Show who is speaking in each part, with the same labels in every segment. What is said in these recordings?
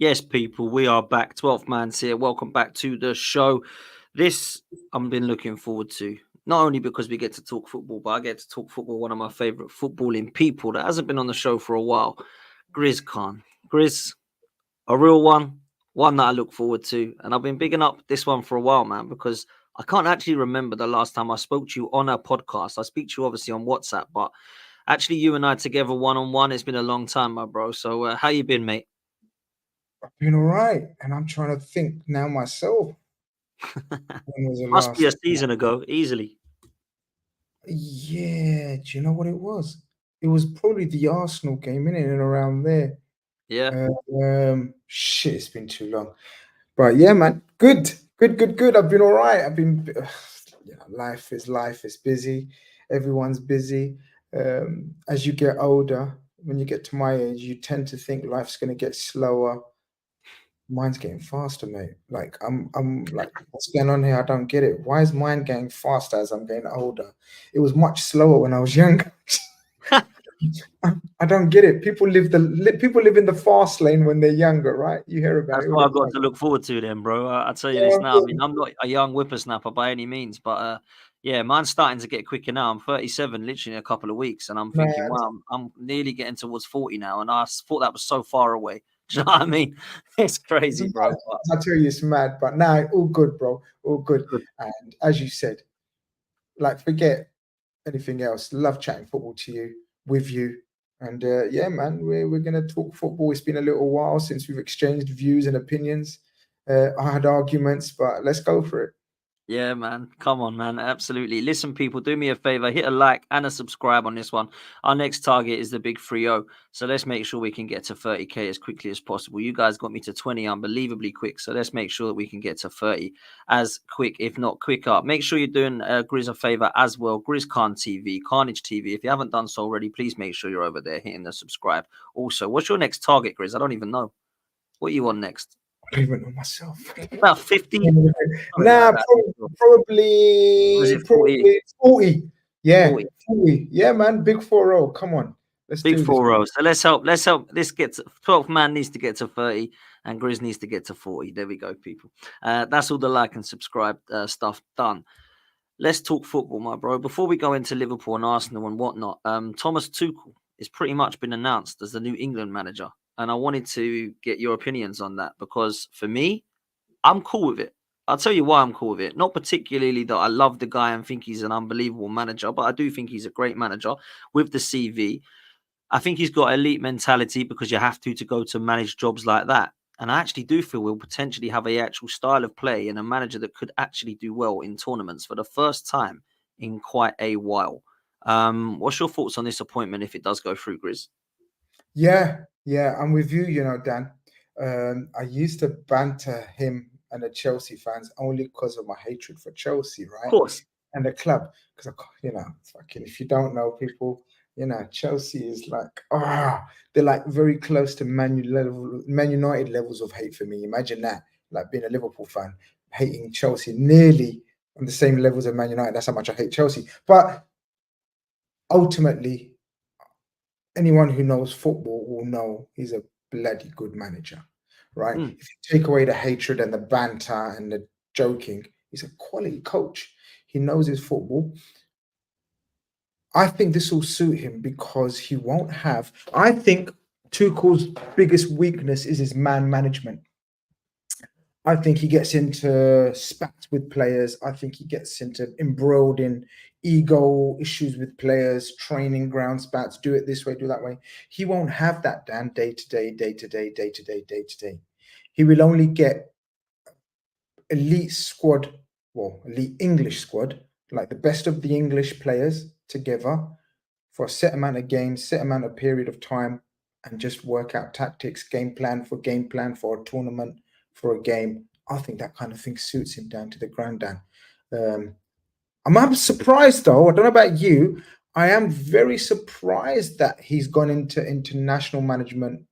Speaker 1: Yes, people, we are back. 12th Man's here. Welcome back to the show. This I've been looking forward to, not only because we get to talk football, but I get to talk football with one of my favourite footballing people that hasn't been on the show for a while, Grizz Khan. Grizz, a real one that I look forward to. And I've been bigging up this one for a while, man, because I can't actually remember the last time I spoke to you on a podcast. I speak to you obviously on WhatsApp, but actually you and I together one-on-one, it's been a long time, my bro. So how you been, mate?
Speaker 2: I've been all right, and I'm trying to think now myself. When was the
Speaker 1: Must be a
Speaker 2: last?
Speaker 1: season ago, easily.
Speaker 2: Yeah, do you know what it was? It was probably the Arsenal game, in and around there.
Speaker 1: Yeah.
Speaker 2: Shit, it's been too long. But yeah, man, good. I've been all right. Life is life. It's busy. Everyone's busy. As you get older, when you get to my age, you tend to think life's going to get slower. Mine's getting faster, mate. Like I'm like, what's going on here? I don't get it. Why is mine getting faster as I'm getting older? It was much slower when I was younger. I don't get it. People live in the fast lane when they're younger, right? You hear about
Speaker 1: That's
Speaker 2: it all
Speaker 1: what
Speaker 2: the
Speaker 1: I've got
Speaker 2: time.
Speaker 1: to look forward to then, bro. I'll tell you this now. I mean, I'm not a young whippersnapper by any means, but yeah, mine's starting to get quicker now. I'm 37, literally in a couple of weeks, and I'm thinking,
Speaker 2: Man,
Speaker 1: wow, I'm nearly getting towards 40 now, and I thought that was so far away. Do you know what I mean? It's
Speaker 2: it's
Speaker 1: crazy,
Speaker 2: mad.
Speaker 1: bro. But
Speaker 2: I tell you, it's mad. But now, all good, bro. All good.
Speaker 1: good.
Speaker 2: And as you said, like, forget anything else. Love chatting football to you, with you. And yeah, man, we're gonna talk football. It's been a little while since we've exchanged views and opinions. I had arguments, but let's go for it.
Speaker 1: Yeah, man. Come on, man. Absolutely. Listen, people, do me a favor. Hit a like and a subscribe on this one. Our next target is the big 3-0. So let's make sure we can get to 30K as quickly as possible. You guys got me to 20 unbelievably quick. So let's make sure that we can get to 30 as quick, if not quicker. Make sure you're doing Grizz a favor as well. Grizz Khan TV, Carnage TV. If you haven't done so already, please make sure you're over there hitting the subscribe. Also, what's your next target, Grizz? I don't even know. What are you on next?
Speaker 2: I don't even know myself.
Speaker 1: About 50? Something
Speaker 2: Nah,
Speaker 1: like that. Or is
Speaker 2: probably
Speaker 1: it 40?
Speaker 2: 40. Yeah,
Speaker 1: 40.
Speaker 2: 40. Yeah, man, big 4-0. Come on, let's
Speaker 1: Big
Speaker 2: do this.
Speaker 1: 4-0. So let's help this get to 12th man needs to get to 30 and Grizz needs to get to 40. There we go, people. That's all the like and subscribe stuff done. Let's talk football, my bro. Before we go into Liverpool and Arsenal and whatnot, Thomas Tuchel is pretty much been announced as the new England manager. And I wanted to get your opinions on that because for me, I'm cool with it. I'll tell you why I'm cool with it. Not particularly that I love the guy and think he's an unbelievable manager, but I do think he's a great manager with the CV. I think he's got elite mentality because you have to go to manage jobs like that. And I actually do feel we'll potentially have a actual style of play and a manager that could actually do well in tournaments for the first time in quite a while. What's your thoughts on this appointment if it does go through, Grizz?
Speaker 2: Yeah, I'm with you, Dan. I used to banter him and the Chelsea fans only because of my hatred for Chelsea,
Speaker 1: Of
Speaker 2: right?
Speaker 1: course.
Speaker 2: And the club, because fucking, if you don't know people, Chelsea is like, they're like very close to Man United levels of hate for me. Imagine that, like being a Liverpool fan, hating Chelsea nearly on the same levels of Man United. That's how much I hate Chelsea. But ultimately, anyone who knows football will know he's a bloody good manager, right?
Speaker 1: Mm.
Speaker 2: If you take away the hatred and the banter and the joking, he's a quality coach. He knows his football. I think this will suit him because he won't have. I think Tuchel's biggest weakness is his man management. I think he gets into spats with players. I think he gets into embroiled in ego issues with players, training ground spats, do it this way, do that way. He won't have that, Dan, day to day, day to day, day to day, day to day. He will only get elite squad, elite English squad, like the best of the English players together for a set amount of games, set amount of period of time, and just work out tactics, game plan for a tournament, for a game. I think that kind of thing suits him down to the ground, Dan. I'm surprised though. I don't know about you. I am very surprised that he's gone into international management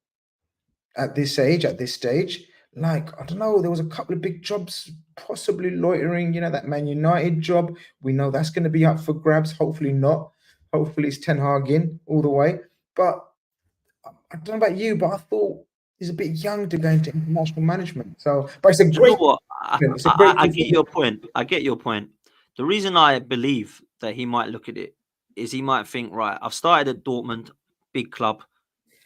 Speaker 2: at this age, at this stage. Like, I don't know, there was a couple of big jobs possibly loitering, that Man United job. We know that's going to be up for grabs. Hopefully not. Hopefully it's Ten Hag in all the way. But I don't know about you, but I thought he's a bit young to go into international management. So, but it's a
Speaker 1: Do you know
Speaker 2: great,
Speaker 1: what?
Speaker 2: it's a great
Speaker 1: I
Speaker 2: thing.
Speaker 1: get your point. I get your point. The reason I believe that he might look at it is he might think, right, I've started at Dortmund, big club,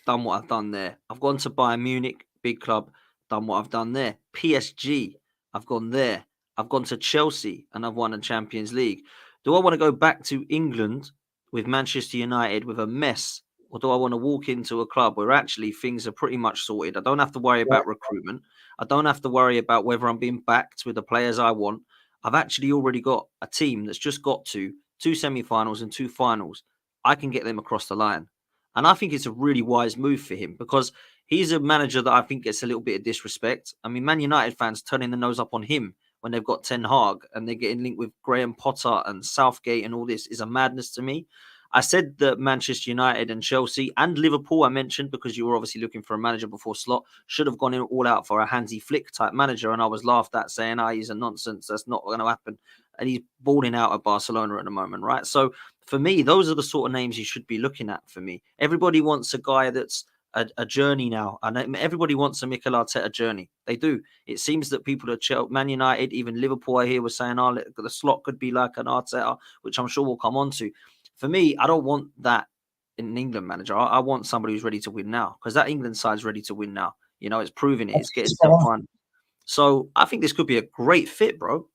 Speaker 1: done what I've done there. I've gone to Bayern Munich, big club, done what I've done there. PSG, I've gone there. I've gone to Chelsea and I've won a Champions League. Do I want to go back to England with Manchester United with a mess? Or do I want to walk into a club where actually things are pretty much sorted? I don't have to worry
Speaker 2: Yeah,
Speaker 1: about recruitment. I don't have to worry about whether I'm being backed with the players I want. I've actually already got a team that's just got to two semi-finals and two finals. I can get them across the line. And I think it's a really wise move for him because he's a manager that I think gets a little bit of disrespect. I mean, Man United fans turning the nose up on him when they've got Ten Hag and they're getting linked with Graham Potter and Southgate and all this is a madness to me. I said that Manchester United and Chelsea and Liverpool, I mentioned because you were obviously looking for a manager before Slot, should have gone in all out for a Hansi Flick type manager. And I was laughed at saying, he's a nonsense. That's not going to happen. And he's balling out at Barcelona at the moment, right? So for me, those are the sort of names you should be looking at for me. Everybody wants a guy that's a journey now. And everybody wants a Mikel Arteta journey. They do. It seems that people at Man United, even Liverpool, I hear, were saying, the Slot could be like an Arteta, which I'm sure we'll come on to. For me, I don't want that in an England manager. I want somebody who's ready to win now because that England side's ready to win now. You know, it's proving it. It's getting to the final. So I think this could be a great fit, bro.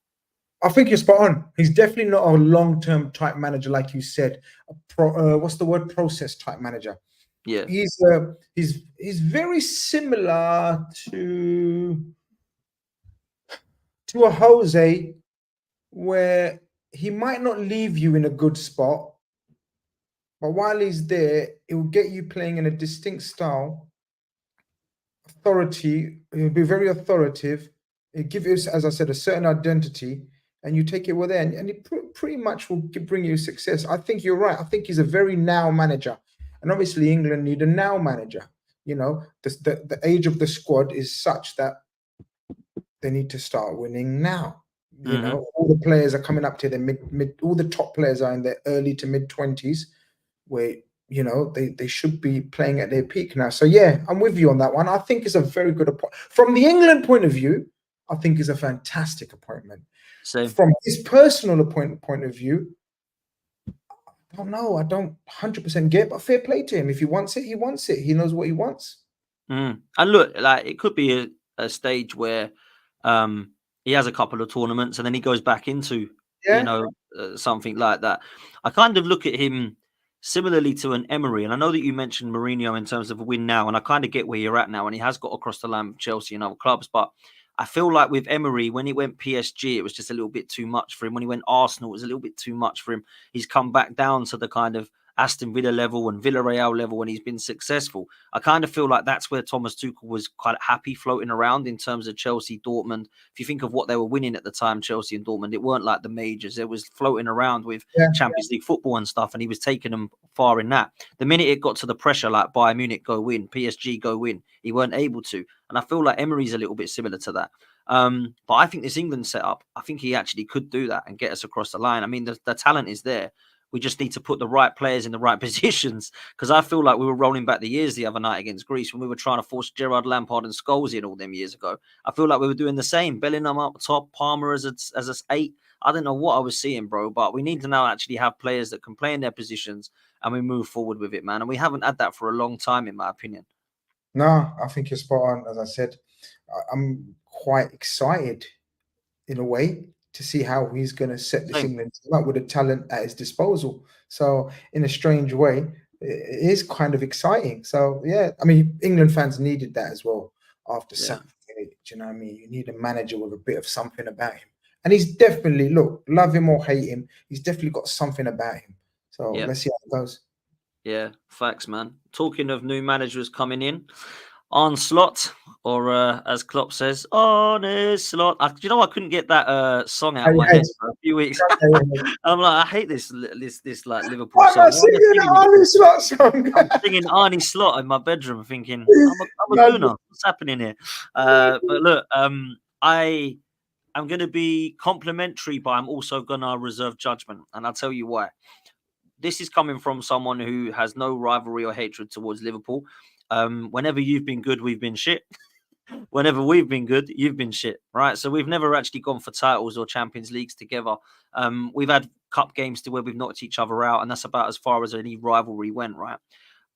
Speaker 2: I think you're spot on. He's definitely not a long-term type manager, like you said. What's the word? Process type manager.
Speaker 1: Yeah.
Speaker 2: He's very similar to a Jose, where he might not leave you in a good spot, but while he's there, it will get you playing in a distinct style. Authority, he'll be very authoritative. It gives you, as I said, a certain identity, and you take it with it, and it pretty much will bring you success. I think you're right. I think he's a very now manager, and obviously England need a now manager. You know, the age of the squad is such that they need to start winning now. You know, all the players are coming up to their mid. All the top players are in their early to mid-20s, where you know they should be playing at their peak now. So yeah, I'm with you on that one. I think it's a very good appointment from the England point of view. I think it's a fantastic appointment.
Speaker 1: Same.
Speaker 2: From his personal point of view, I don't know. I don't 100% get it, but fair play to him. If he wants it, he wants it. He knows what he wants.
Speaker 1: And look, like it could be a stage where he has a couple of tournaments and then he goes back into something like that. I kind of look at him similarly to an Emery, and I know that you mentioned Mourinho in terms of a win now, and I kind of get where you're at now, and he has got across the line with Chelsea and other clubs, but I feel like with Emery, when he went PSG, it was just a little bit too much for him. When he went Arsenal, it was a little bit too much for him. He's come back down to the kind of Aston Villa level and Villarreal level when he's been successful. I kind of feel like that's where Thomas Tuchel was quite happy floating around in terms of Chelsea, Dortmund. If you think of what they were winning at the time, Chelsea and Dortmund, it weren't like the majors. It was floating around with Champions League football and stuff, and he was taking them far in that. The minute it got to the pressure, like Bayern Munich go win, PSG go win, he weren't able to. And I feel like Emery's a little bit similar to that. But I think this England setup, I think he actually could do that and get us across the line. I mean, the talent is there. We just need to put the right players in the right positions, because I feel like we were rolling back the years the other night against Greece when we were trying to force Gerrard, Lampard and Scholes in all them years ago. I feel like we were doing the same. Bellingham up top, Palmer as a 8. I don't know what I was seeing, bro, but we need to now actually have players that can play in their positions and we move forward with it, man. And we haven't had that for a long time, in my opinion.
Speaker 2: No, I think you're spot on. As I said, I'm quite excited in a way to see how he's going to set this England team up with the talent at his disposal. So in a strange way, it is kind of exciting. So yeah, I mean, England fans needed that as well after Saturday. Do you know what I mean? You need a manager with a bit of something about him. And he's definitely, look, love him or hate him, he's definitely got something about him. So let's see how it goes.
Speaker 1: Yeah, facts, man. Talking of new managers coming in, Arne Slot, or as Klopp says, Arne Slot. You know, I couldn't get that song out of my head for a few weeks. I'm like, I hate this like Liverpool song.
Speaker 2: I'm singing Arne Slot song.
Speaker 1: I'm singing Arne Slot in my bedroom, thinking, I'm a gooner. What's happening here? But look, I'm going to be complimentary, but I'm also going to reserve judgment, and I'll tell you why. This is coming from someone who has no rivalry or hatred towards Liverpool. Whenever you've been good, we've been shit. Whenever we've been good, you've been shit, right? So we've never actually gone for titles or Champions Leagues together. We've had cup games to where we've knocked each other out, and that's about as far as any rivalry went, right?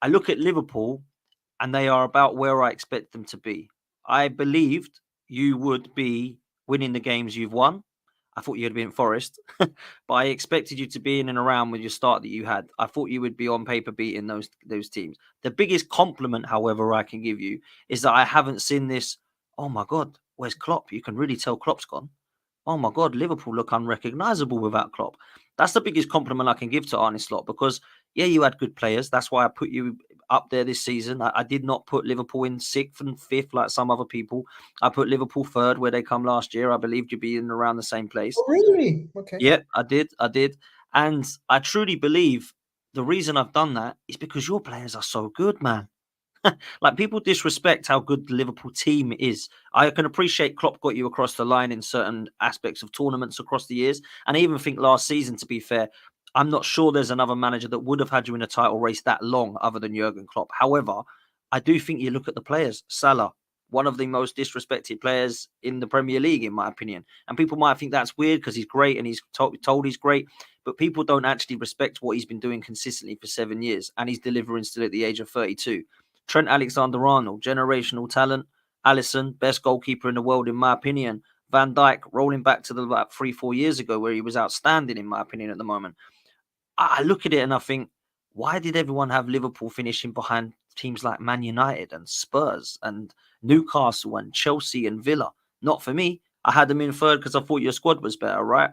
Speaker 1: I look at Liverpool, and they are about where I expect them to be. I believed you would be winning the games you've won. I thought you'd be in Forest, but I expected you to be in and around with your start that you had. I thought you would be on paper beating those teams. The biggest compliment, however, I can give you is that I haven't seen this. Oh my God, where's Klopp? You can really tell Klopp's gone. Oh my God, Liverpool look unrecognisable without Klopp. That's the biggest compliment I can give to Arne Slot because, yeah, you had good players. That's why I put you up there this season. I did not put Liverpool in 6th and 5th like some other people. I put Liverpool 3rd where they come last year. I believed you'd be in around the same place.
Speaker 2: Oh, really? Okay.
Speaker 1: Yeah, I did. And I truly believe the reason I've done that is because your players are so good, man. Like people disrespect how good the Liverpool team is. I can appreciate Klopp got you across the line in certain aspects of tournaments across the years. And I even think last season, to be fair, I'm not sure there's another manager that would have had you in a title race that long other than Jurgen Klopp. However, I do think you look at the players. Salah, one of the most disrespected players in the Premier League, in my opinion. And people might think that's weird because he's great and he's told he's great. But people don't actually respect what he's been doing consistently for 7 years. And he's delivering still at the age of 32. Trent Alexander-Arnold, generational talent. Alisson, best goalkeeper in the world, in my opinion. Van Dijk, rolling back to about 3-4 years ago, where he was outstanding, in my opinion, at the moment. I look at it and I think, why did everyone have Liverpool finishing behind teams like Man United and Spurs and Newcastle and Chelsea and Villa? Not for me. I had them in 3rd because I thought your squad was better, right?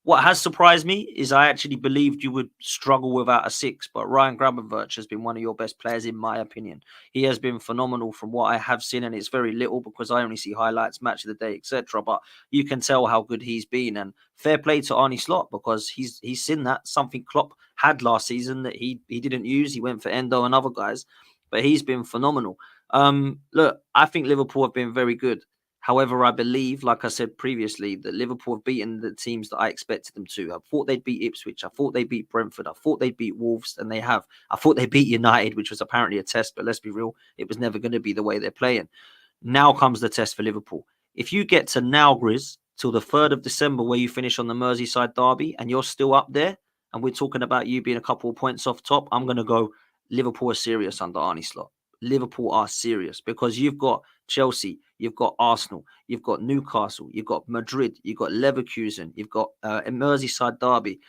Speaker 1: What has surprised me is I actually believed you would struggle without a 6, but Ryan Gravenberch has been one of your best players, in my opinion. He has been phenomenal from what I have seen, and it's very little because I only see highlights, match of the day, etc. But you can tell how good he's been, and fair play to Arne Slot because he's seen that something Klopp had last season that he didn't use. He went for Endo and other guys, but he's been phenomenal. Look, I think Liverpool have been very good. However, I believe, like I said previously, that Liverpool have beaten the teams that I expected them to. I thought they'd beat Ipswich. I thought they'd beat Brentford. I thought they'd beat Wolves, and they have. I thought they beat United, which was apparently a test, but let's be real, it was never going to be the way they're playing. Now comes the test for Liverpool. If you get to now, Grizz, till the 3rd of December, where you finish on the Merseyside derby, and you're still up there, and we're talking about you being a couple of points off top, I'm going to go Liverpool are serious under Arne Slot. Liverpool are serious because you've got Chelsea, you've got Arsenal, you've got Newcastle, you've got Madrid, you've got Leverkusen, you've got a Merseyside derby.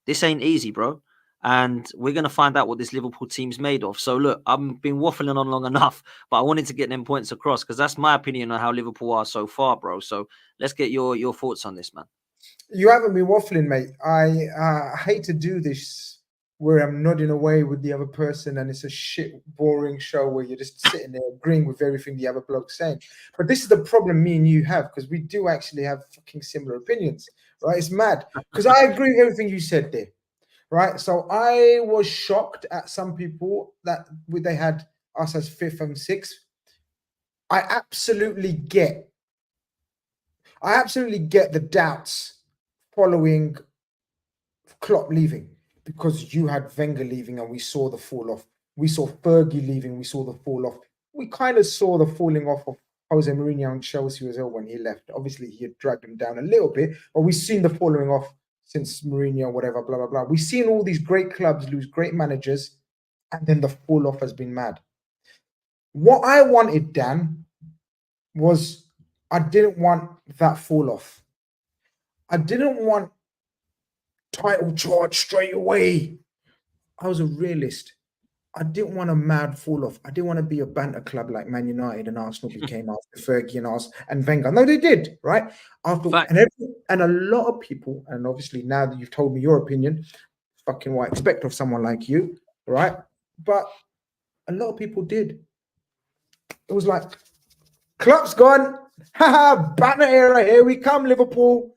Speaker 1: This ain't easy, bro. And we're going to find out what this Liverpool team's made of. So, look, I've been waffling on long enough, but I wanted to get them points across because that's my opinion on how Liverpool are so far, bro. So let's get your thoughts on this, man.
Speaker 2: You haven't been waffling, mate. I hate to do this where I'm nodding away with the other person and it's a shit, boring show where you're just sitting there agreeing with everything the other bloke's saying. But this is the problem me and you have because we do actually have fucking similar opinions, right? It's mad because I agree with everything you said there, right? So I was shocked at some people that they had us as 5th and 6th. I absolutely get the doubts following Klopp leaving because you had Wenger leaving and we saw the fall off. We saw Fergie leaving, we saw the fall off. We kind of saw the falling off of Jose Mourinho and Chelsea as well when he left. Obviously, he had dragged them down a little bit, but we've seen the falling off since Mourinho, whatever, blah, blah, blah. We've seen all these great clubs lose great managers, and then the fall off has been mad. What I wanted, Dan, was I didn't want that fall off. I didn't want title charge straight away. I was a realist. I didn't want a mad fall off. I didn't want to be a banter club like Man United and Arsenal became after Fergie and Wenger. No, they did, right? And a lot of people, and obviously now that you've told me your opinion, fucking what I expect of someone like you, right? But a lot of people did. It was like, Klopp's gone. Haha, banner era. Here we come, Liverpool.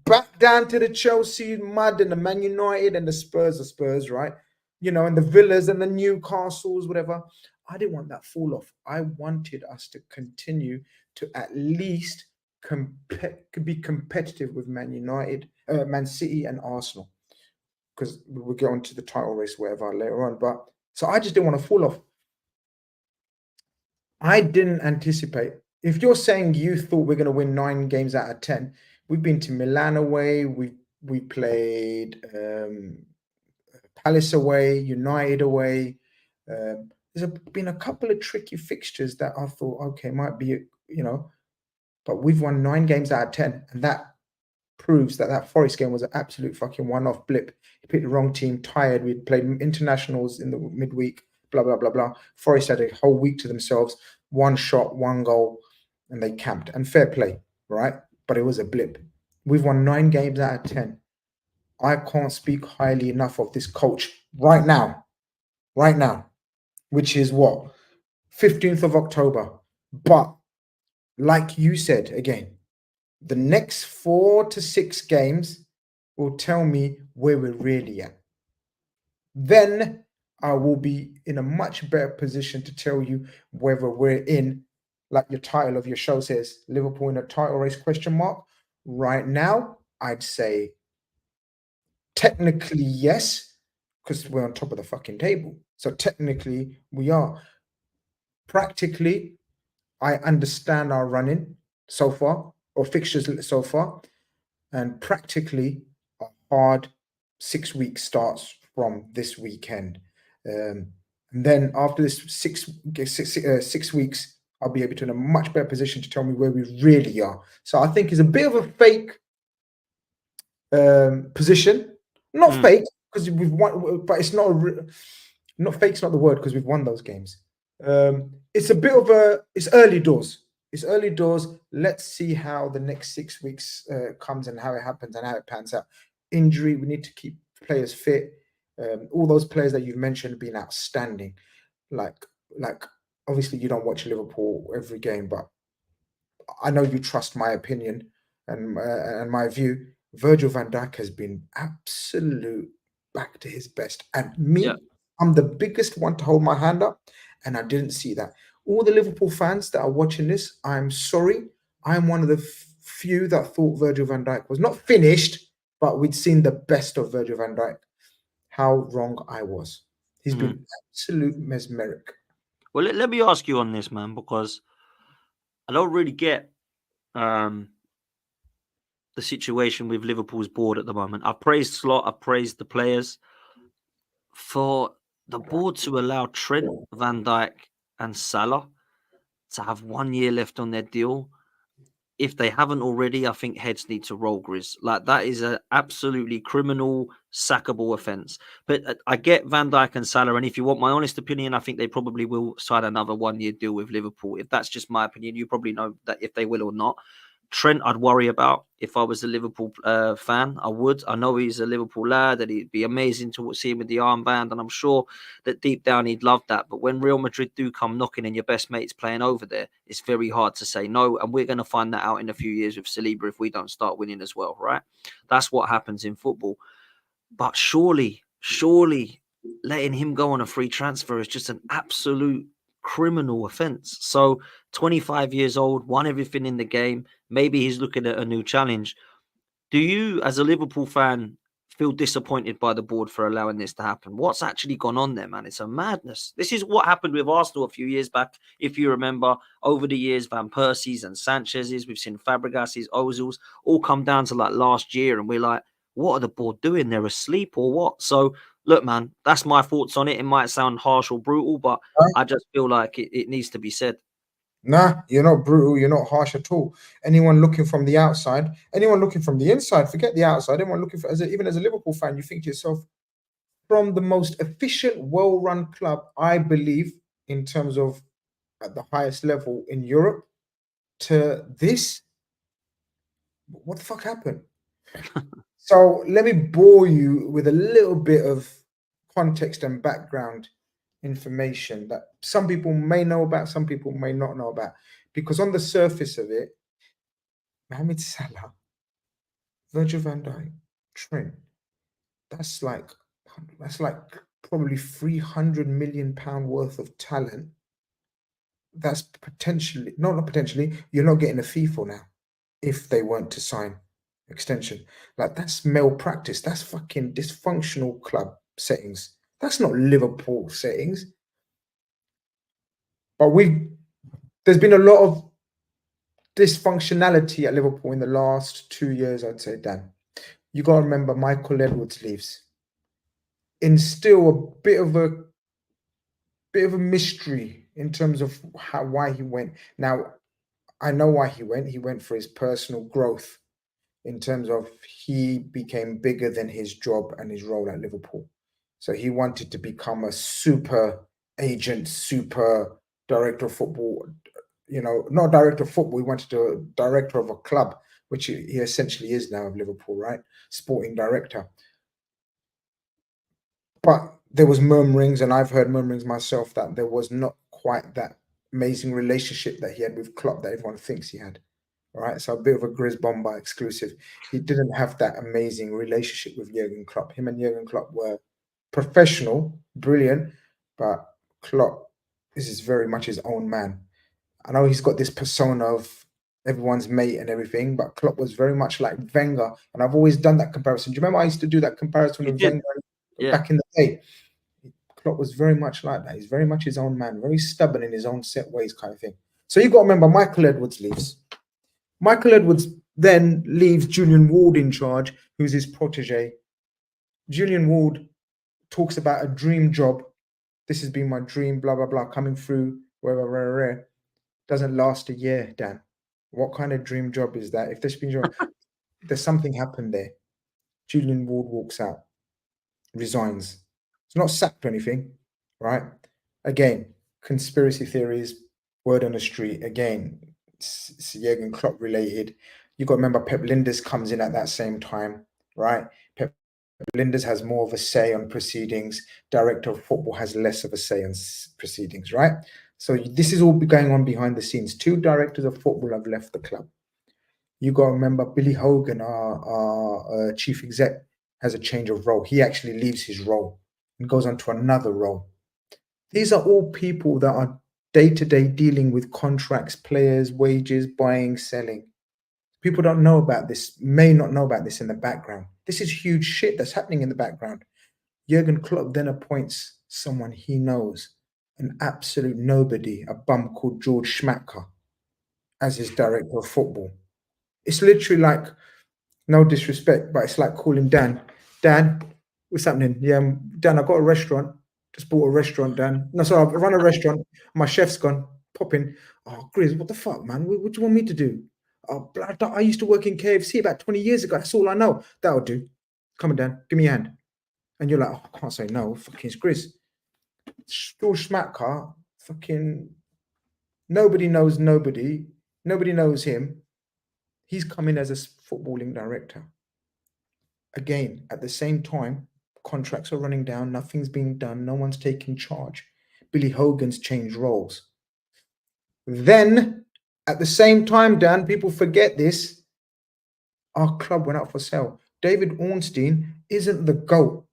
Speaker 2: Back down to the Chelsea mud and the Man United and the Spurs, right? You know, and the Villas and the Newcastles, whatever. I didn't want that fall off. I wanted us to continue to at least be competitive with Man United, Man City and Arsenal. Because we'll get on to the title race, whatever, later on. But so I just didn't want to fall off. I didn't anticipate. If you're saying you thought we're going to win 9 games out of 10, we've been to Milan away. We played Palace away, United away. Been a couple of tricky fixtures that I thought, okay, might be, but we've won 9 games out of 10, and that proves that Forest game was an absolute fucking one-off blip. He picked the wrong team, tired. We'd played internationals in the midweek, blah, blah, blah, blah. Forest had a whole week to themselves, one shot, one goal, and they camped. And fair play, right? But it was a blip. We've won 9 games out of 10. I can't speak highly enough of this coach right now, which is what? 15th of October. But like you said, again, the next 4 to 6 games will tell me where we're really at. Then I will be in a much better position to tell you whether we're in, like your title of your show says, Liverpool in a title race question mark. Right now, I'd say technically yes, because we're on top of the fucking table. So technically we are. Practically, I understand our running so far, or fixtures so far, and practically a hard 6 weeks starts from this weekend. And then after this 6 weeks, I'll be able to in a much better position to tell me where we really are. So I think it's a bit of a fake position, not fake because we've won, but it's not fake's not the word because we've won those games. It's a bit of it's early doors. It's early doors. Let's see how the next 6 weeks comes and how it happens and how it pans out. Injury, we need to keep players fit. All those players that you've mentioned have been outstanding. Like obviously you don't watch Liverpool every game, but I know you trust my opinion and my view. Virgil van Dijk has been absolute back to his best. And me, I'm the biggest one to hold my hand up, and I didn't see that. All the Liverpool fans that are watching this, I'm sorry. I'm one of the few that thought Virgil van Dijk was not finished, but we'd seen the best of Virgil van Dijk. How wrong I was. He's been absolute mesmeric.
Speaker 1: Well, let me ask you on this, man, because I don't really get the situation with Liverpool's board at the moment. I praised Slot, I praised the players. For the board to allow Trent, Van Dijk, and Salah to have 1 year left on their deal, if they haven't already, I think heads need to roll, Grizz. Like, that is an absolutely criminal, sackable offence. But I get Van Dijk and Salah, and if you want my honest opinion, I think they probably will sign another 1 year deal with Liverpool. If that's just my opinion, you probably know that if they will or not. Trent, I'd worry about if I was a Liverpool fan. I would. I know he's a Liverpool lad, and it'd be amazing to see him with the armband, and I'm sure that deep down he'd love that. But when Real Madrid do come knocking and your best mate's playing over there, it's very hard to say no, and we're going to find that out in a few years with Saliba if we don't start winning as well, right? That's what happens in football. But surely letting him go on a free transfer is just an absolute criminal offence. So 25 years old, won everything in the game. Maybe he's looking at a new challenge. Do you, as a Liverpool fan, feel disappointed by the board for allowing this to happen? What's actually gone on there, man? It's a madness. This is what happened with Arsenal a few years back. If you remember, over the years, Van Persie's and Sanchez's, we've seen Fabregas's, Ozil's, all come down to like last year, and we're like, what are the board doing? They're asleep or what? So, look, man, that's my thoughts on it. It might sound harsh or brutal, but I just feel like it needs to be said.
Speaker 2: Nah, you're not brutal. You're not harsh at all. Anyone looking from the outside, anyone looking from the inside, forget the outside. Anyone looking for, even as a Liverpool fan, you think to yourself, from the most efficient, well-run club, I believe, in terms of at the highest level in Europe, to this, what the fuck happened? So let me bore you with a little bit of context and background information that some people may know about, some people may not know about. Because on the surface of it, Mohamed Salah, Virgil van Dijk, Trent, that's like probably £300 million worth of talent. That's potentially, not potentially, you're not getting a fee for now if they weren't to sign extension. Like, that's malpractice. That's fucking dysfunctional club settings. That's not Liverpool settings. But there's been a lot of dysfunctionality at Liverpool in the last 2 years, I'd say, Dan. You got to remember Michael Edwards leaves. Instill a bit of a mystery in terms of why he went. Now, I know why he went. He went for his personal growth in terms of he became bigger than his job and his role at Liverpool. So he wanted to become a super agent, super director of football, not director of football. He wanted to be director of a club, which he essentially is now of Liverpool, right? Sporting director. But there was murmurings, and I've heard murmurings myself, that there was not quite that amazing relationship that he had with Klopp that everyone thinks he had. All right, so a bit of a Grizz Bomber exclusive. He didn't have that amazing relationship with Jurgen Klopp. Him and Jurgen Klopp were professional, brilliant, but Klopp is very much his own man. I know he's got this persona of everyone's mate and everything, but Klopp was very much like Wenger, and I've always done that comparison. Do you remember I used to do that comparison with Wenger back in the day? Klopp was very much like that. He's very much his own man, very stubborn in his own set ways, kind of thing. So you got to remember, Michael Edwards leaves. Michael Edwards then leaves Julian Ward in charge, who's his protege. Julian Ward talks about a dream job. This has been my dream, blah, blah, blah, coming through, where. Doesn't last a year, Dan. What kind of dream job is that? If there's something happened there. Julian Ward walks out, resigns. It's not sacked or anything, right? Again, conspiracy theories, word on the street. Again, it's Jurgen Klopp related. You got to remember Pep Linders comes in at that same time, right? Pep Linders has more of a say on proceedings. Director of football has less of a say on proceedings, right? So this is all going on behind the scenes. 2 directors of football have left the club. You got to remember Billy Hogan, our chief exec, has a change of role. He actually leaves his role and goes on to another role. These are all people that are day-to-day dealing with contracts, players, wages, buying, selling. People don't know about this, may not know about this in the background. This is huge shit that's happening in the background. Jurgen Klopp then appoints someone he knows, an absolute nobody, a bum called George Schmacker, as his director of football. It's literally like, no disrespect, but it's like calling Dan. Dan, what's happening? Yeah, Dan, I got a restaurant. Just bought a restaurant, Dan. No, sorry, I run a restaurant. My chef's gone. Pop in. Oh, Grizz, what the fuck, man? What do you want me to do? Oh, I used to work in KFC about 20 years ago. That's all I know. That'll do. Come on, Dan. Give me your hand. And you're like, oh, I can't say no. Fucking Grizz. George Schmacker, fucking nobody knows nobody. Nobody knows him. He's coming as a footballing director. Again, at the same time, contracts are running down, nothing's being done, no one's taking charge. Billy Hogan's changed roles. Then, at the same time, Dan, people forget this, our club went out for sale. David Ornstein isn't the GOAT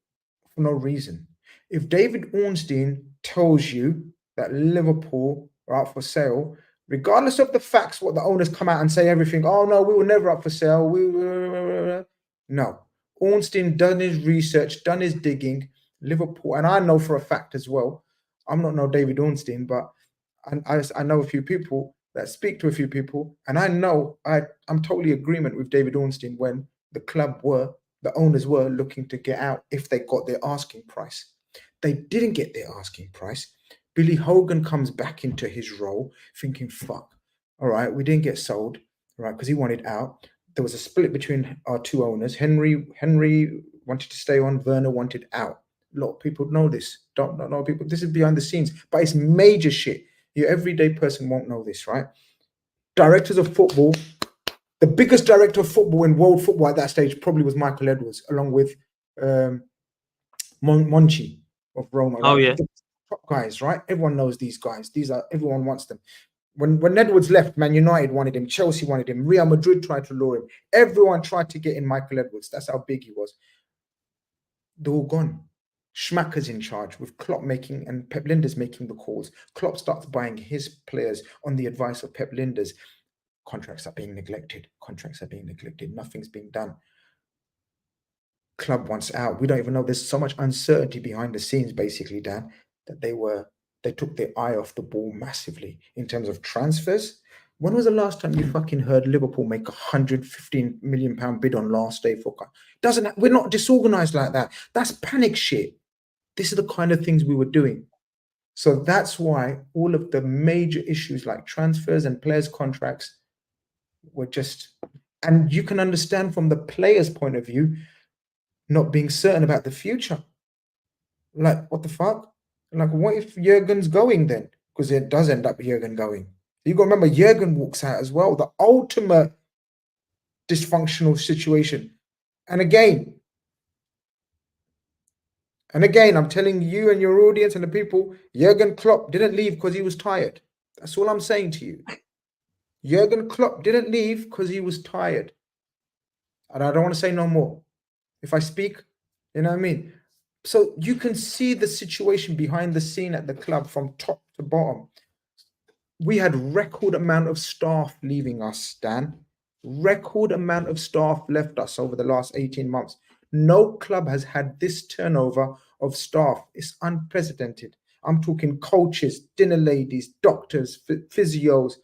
Speaker 2: for no reason. If David Ornstein tells you that Liverpool are out for sale, regardless of the facts, what the owners come out and say everything, oh no, we were never up for sale. No. Ornstein done his research, done his digging. Liverpool, and I know for a fact as well, I'm not no David Ornstein, but I know a few people that speak to a few people, and I know I'm totally agreement with David Ornstein when the owners were looking to get out if they got their asking price. They didn't get their asking price. Billy Hogan comes back into his role thinking, fuck, all right, we didn't get sold, right, because he wanted out. There was a split between our 2 owners. Henry wanted to stay on, Werner wanted out. A lot of people know this. Don't know people. This is behind the scenes, but it's major shit. Your everyday person won't know this, right? Directors of football, the biggest director of football in world football at that stage probably was Michael Edwards, along with Monchi of Roma. Right?
Speaker 1: Oh, yeah.
Speaker 2: The top guys, right? Everyone knows these guys. Everyone wants them. When Edwards left, Man United wanted him, Chelsea wanted him, Real Madrid tried to lure him. Everyone tried to get in Michael Edwards. That's how big he was. They're all gone. Schmacker's in charge with Klopp making and Pep Linders making the calls. Klopp starts buying his players on the advice of Pep Linders. Contracts are being neglected. Nothing's being done. Club wants out. We don't even know. There's so much uncertainty behind the scenes, basically, Dan, that they were they took their eye off the ball massively in terms of transfers. When was the last time you fucking heard Liverpool make £115 million bid on last day for? We're not disorganized like that. That's panic shit. This is the kind of things we were doing. So that's why all of the major issues like transfers and players' contracts were just, and you can understand from the players' point of view, not being certain about the future. Like, what the fuck? Like, what if Jurgen's going then? Because it does end up Jurgen going. You got to remember, Jurgen walks out as well. The ultimate dysfunctional situation. And again, I'm telling you and your audience and the people, Jurgen Klopp didn't leave because he was tired. That's all I'm saying to you. Jurgen Klopp didn't leave because he was tired. And I don't want to say no more. If I speak, you know what I mean? So you can see the situation behind the scene at the club from top to bottom. We had record amount of staff leaving us, Dan. Record amount of staff left us over the last 18 months. No club has had this turnover of staff. It's unprecedented. I'm talking coaches, dinner ladies, doctors, physios,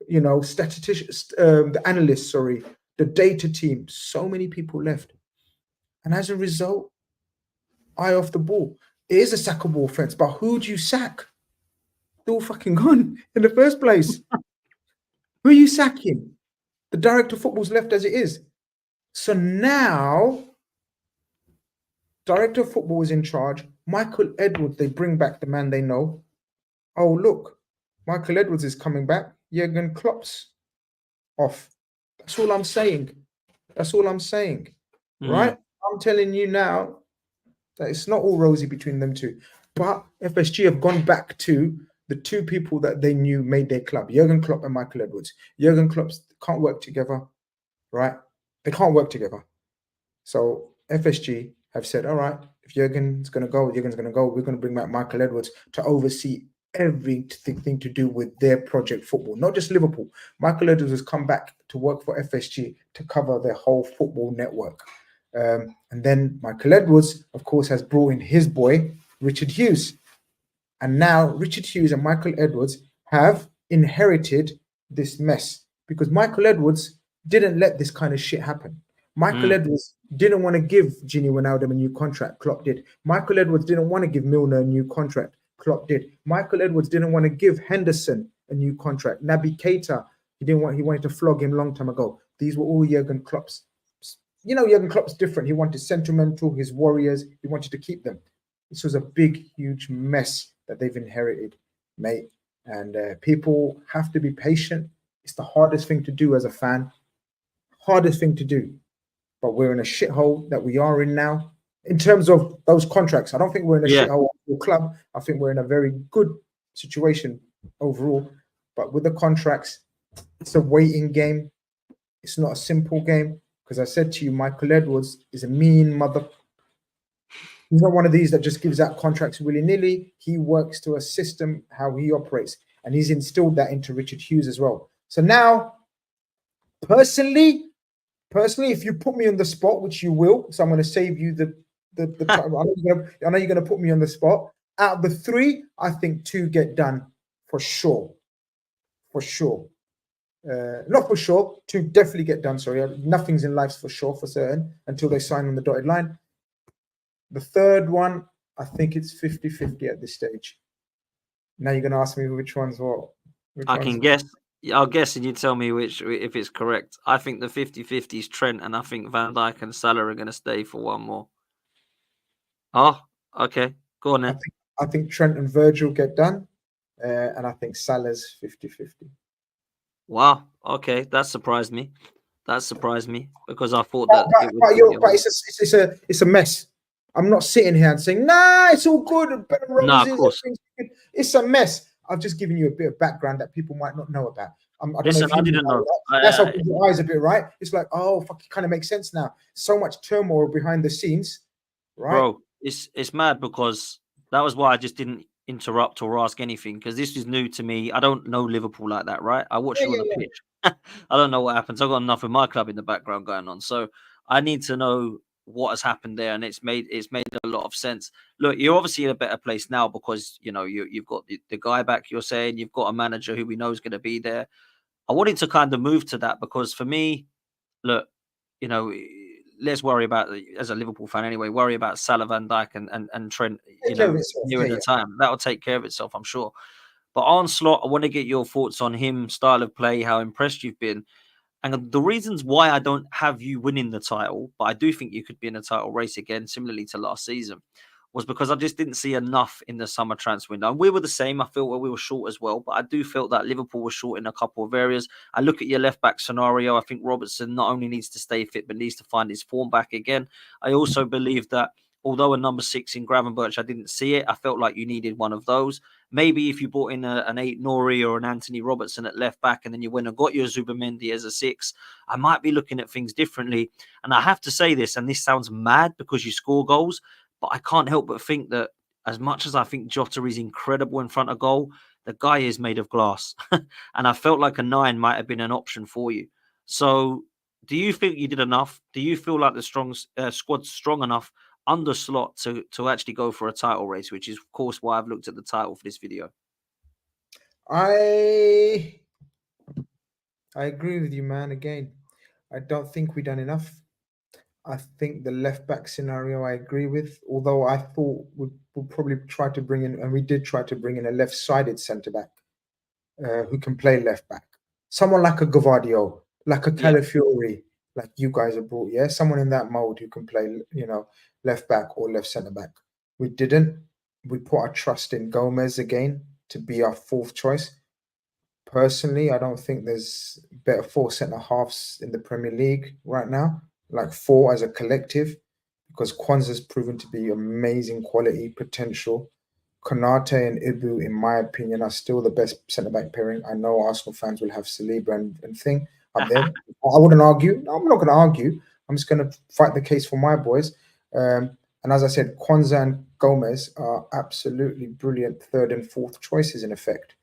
Speaker 2: you know, statisticians, the analysts, the data team. So many people left. And as a result, eye off the ball. It is a sackable offense, but who do you sack? They're all fucking gone in the first place. Who are you sacking? The director of football's left as it is. So now, director of football is in charge. Michael Edwards, they bring back the man they know. Oh, look, Michael Edwards is coming back. Jurgen Klopp's off. That's all I'm saying. Right? I'm telling you now that it's not all rosy between them two. But FSG have gone back to the two people that they knew made their club, Jurgen Klopp and Michael Edwards. Jurgen Klopp can't work together, right? They can't work together. So FSG have said, all right, if Jurgen's going to go, Jurgen's going to go. We're going to bring back Michael Edwards to oversee everything to do with their project football, not just Liverpool. Michael Edwards has come back to work for FSG to cover their whole football network. And then Michael Edwards, of course, has brought in his boy, Richard Hughes. And now Richard Hughes and Michael Edwards have inherited this mess because Michael Edwards didn't let this kind of shit happen. Michael Edwards didn't want to give Gini Wijnaldum a new contract. Klopp did. Michael Edwards didn't want to give Milner a new contract. Klopp did. Michael Edwards didn't want to give Henderson a new contract. Naby Keita, he wanted to flog him long time ago. These were all Jurgen Klopp's. You know, Jurgen Klopp's different. He wanted sentimental, his warriors, he wanted to keep them. This was a big, huge mess that they've inherited, mate. And people have to be patient. It's the hardest thing to do as a fan. Hardest thing to do. But we're in a shithole that we are in now. In terms of those contracts, I don't think we're in a shithole club. I think we're in a very good situation overall. But with the contracts, it's a waiting game. It's not a simple game. Because I said to you, Michael Edwards is a mean mother. He's not one of these that just gives out contracts willy-nilly. He works to a system, how he operates. And he's instilled that into Richard Hughes as well. So now, personally, if you put me on the spot, which you will, so I'm going to save you the time. I know you're going to put me on the spot. Out of the three, I think two get done for sure. For sure. Not for sure, two definitely get done. Sorry, nothing's in life for sure, for certain, until they sign on the dotted line. The third one, I think it's 50-50 at this stage. Now you're going to ask me which one's what.
Speaker 1: I can guess. I'll guess and you tell me if it's correct. I think the 50-50 is Trent, and I think Van Dijk and Salah are going to stay for one more. Oh, okay. Go on then.
Speaker 2: I think Trent and Virgil get done, and I think Salah's 50-50.
Speaker 1: Wow. Okay, that surprised me. Because I thought
Speaker 2: it's a mess. I'm not sitting here and saying, nah, it's all good.
Speaker 1: Nah, of course.
Speaker 2: It's a mess. I've just given you a bit of background that people might not know about. I
Speaker 1: didn't know.
Speaker 2: That's opened your eyes a bit, right? It's like, oh, fuck, it kind of makes sense now. So much turmoil behind the scenes, right?
Speaker 1: Bro, it's mad because that was why I just didn't interrupt or ask anything because this is new to me. I don't know Liverpool like that, right? I watch you on the pitch. I don't know what happens. I've got enough of my club in the background going on. So I need to know what has happened there, and it's made a lot of sense. Look, you're obviously in a better place now because you've got the guy back. You're saying you've got a manager who we know is going to be there. I wanted to kind of move to that because for me, look, let's worry about, as a Liverpool fan anyway, worry about Salah, Van Dijk and Trent, near the time. That'll take care of itself, I'm sure. But Arne Slot, I want to get your thoughts on him, style of play, how impressed you've been. And the reasons why I don't have you winning the title, but I do think you could be in a title race again, similarly to last season, was because I just didn't see enough in the summer transfer window. And we were the same. I felt we were short as well, but I do feel that Liverpool was short in a couple of areas. I look at your left back scenario. I think Robertson not only needs to stay fit, but needs to find his form back again. I also believe that although a number 6 in Gravenberch, I didn't see it. I felt like you needed one of those. Maybe if you brought in an 8 Nori or an Anthony Robertson at left back, and then you went and got your Zubimendi as a 6, I might be looking at things differently. And I have to say this, and this sounds mad because you score goals, but I can't help but think that as much as I think Jota is incredible in front of goal, the guy is made of glass. And I felt like a 9 might have been an option for you. So do you think you did enough? Do you feel like the squad's strong enough under Slot to actually go for a title race, which is, of course, why I've looked at the title for this video?
Speaker 2: I agree with you, man. Again, I don't think we've done enough. I think the left back scenario I agree with, although I thought we'd probably try to bring in, and we did try to bring in, a left-sided centre back who can play left back. Someone like a Gavadio, like a Calafiori, like you guys have brought, someone in that mode who can play, left back or left centre back. We didn't. We put our trust in Gomez again to be our 4th choice. Personally, I don't think there's better 4 centre halves in the Premier League right now, like 4 as a collective, because Kwanzaa's proven to be amazing quality, potential. Konate and Ibu, in my opinion, are still the best centre-back pairing. I know Arsenal fans will have Saliba and Thing up there. I wouldn't argue. No, I'm not going to argue. I'm just going to fight the case for my boys. And as I said, Kwanzaa and Gomez are absolutely brilliant 3rd and 4th choices in effect.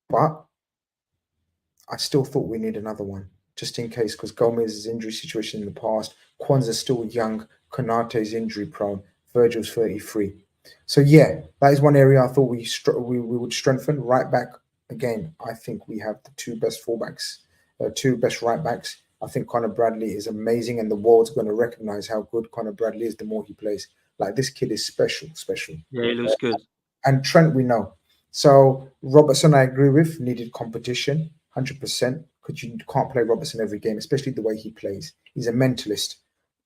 Speaker 2: But I still thought we need another one, just in case, because Gomez's injury situation in the past, Kwanzaa's still young, Konate's injury prone, Virgil's 33. So that is one area I thought we would strengthen. Right back, again, I think we have the 2 best fullbacks, 2 best right backs. I think Conor Bradley is amazing, and the world's going to recognize how good Conor Bradley is the more he plays. Like, this kid is special.
Speaker 1: Yeah, he looks good.
Speaker 2: And Trent, we know. So Robertson, I agree with, needed competition, 100%, because you can't play Robertson every game, especially the way he plays. He's a mentalist.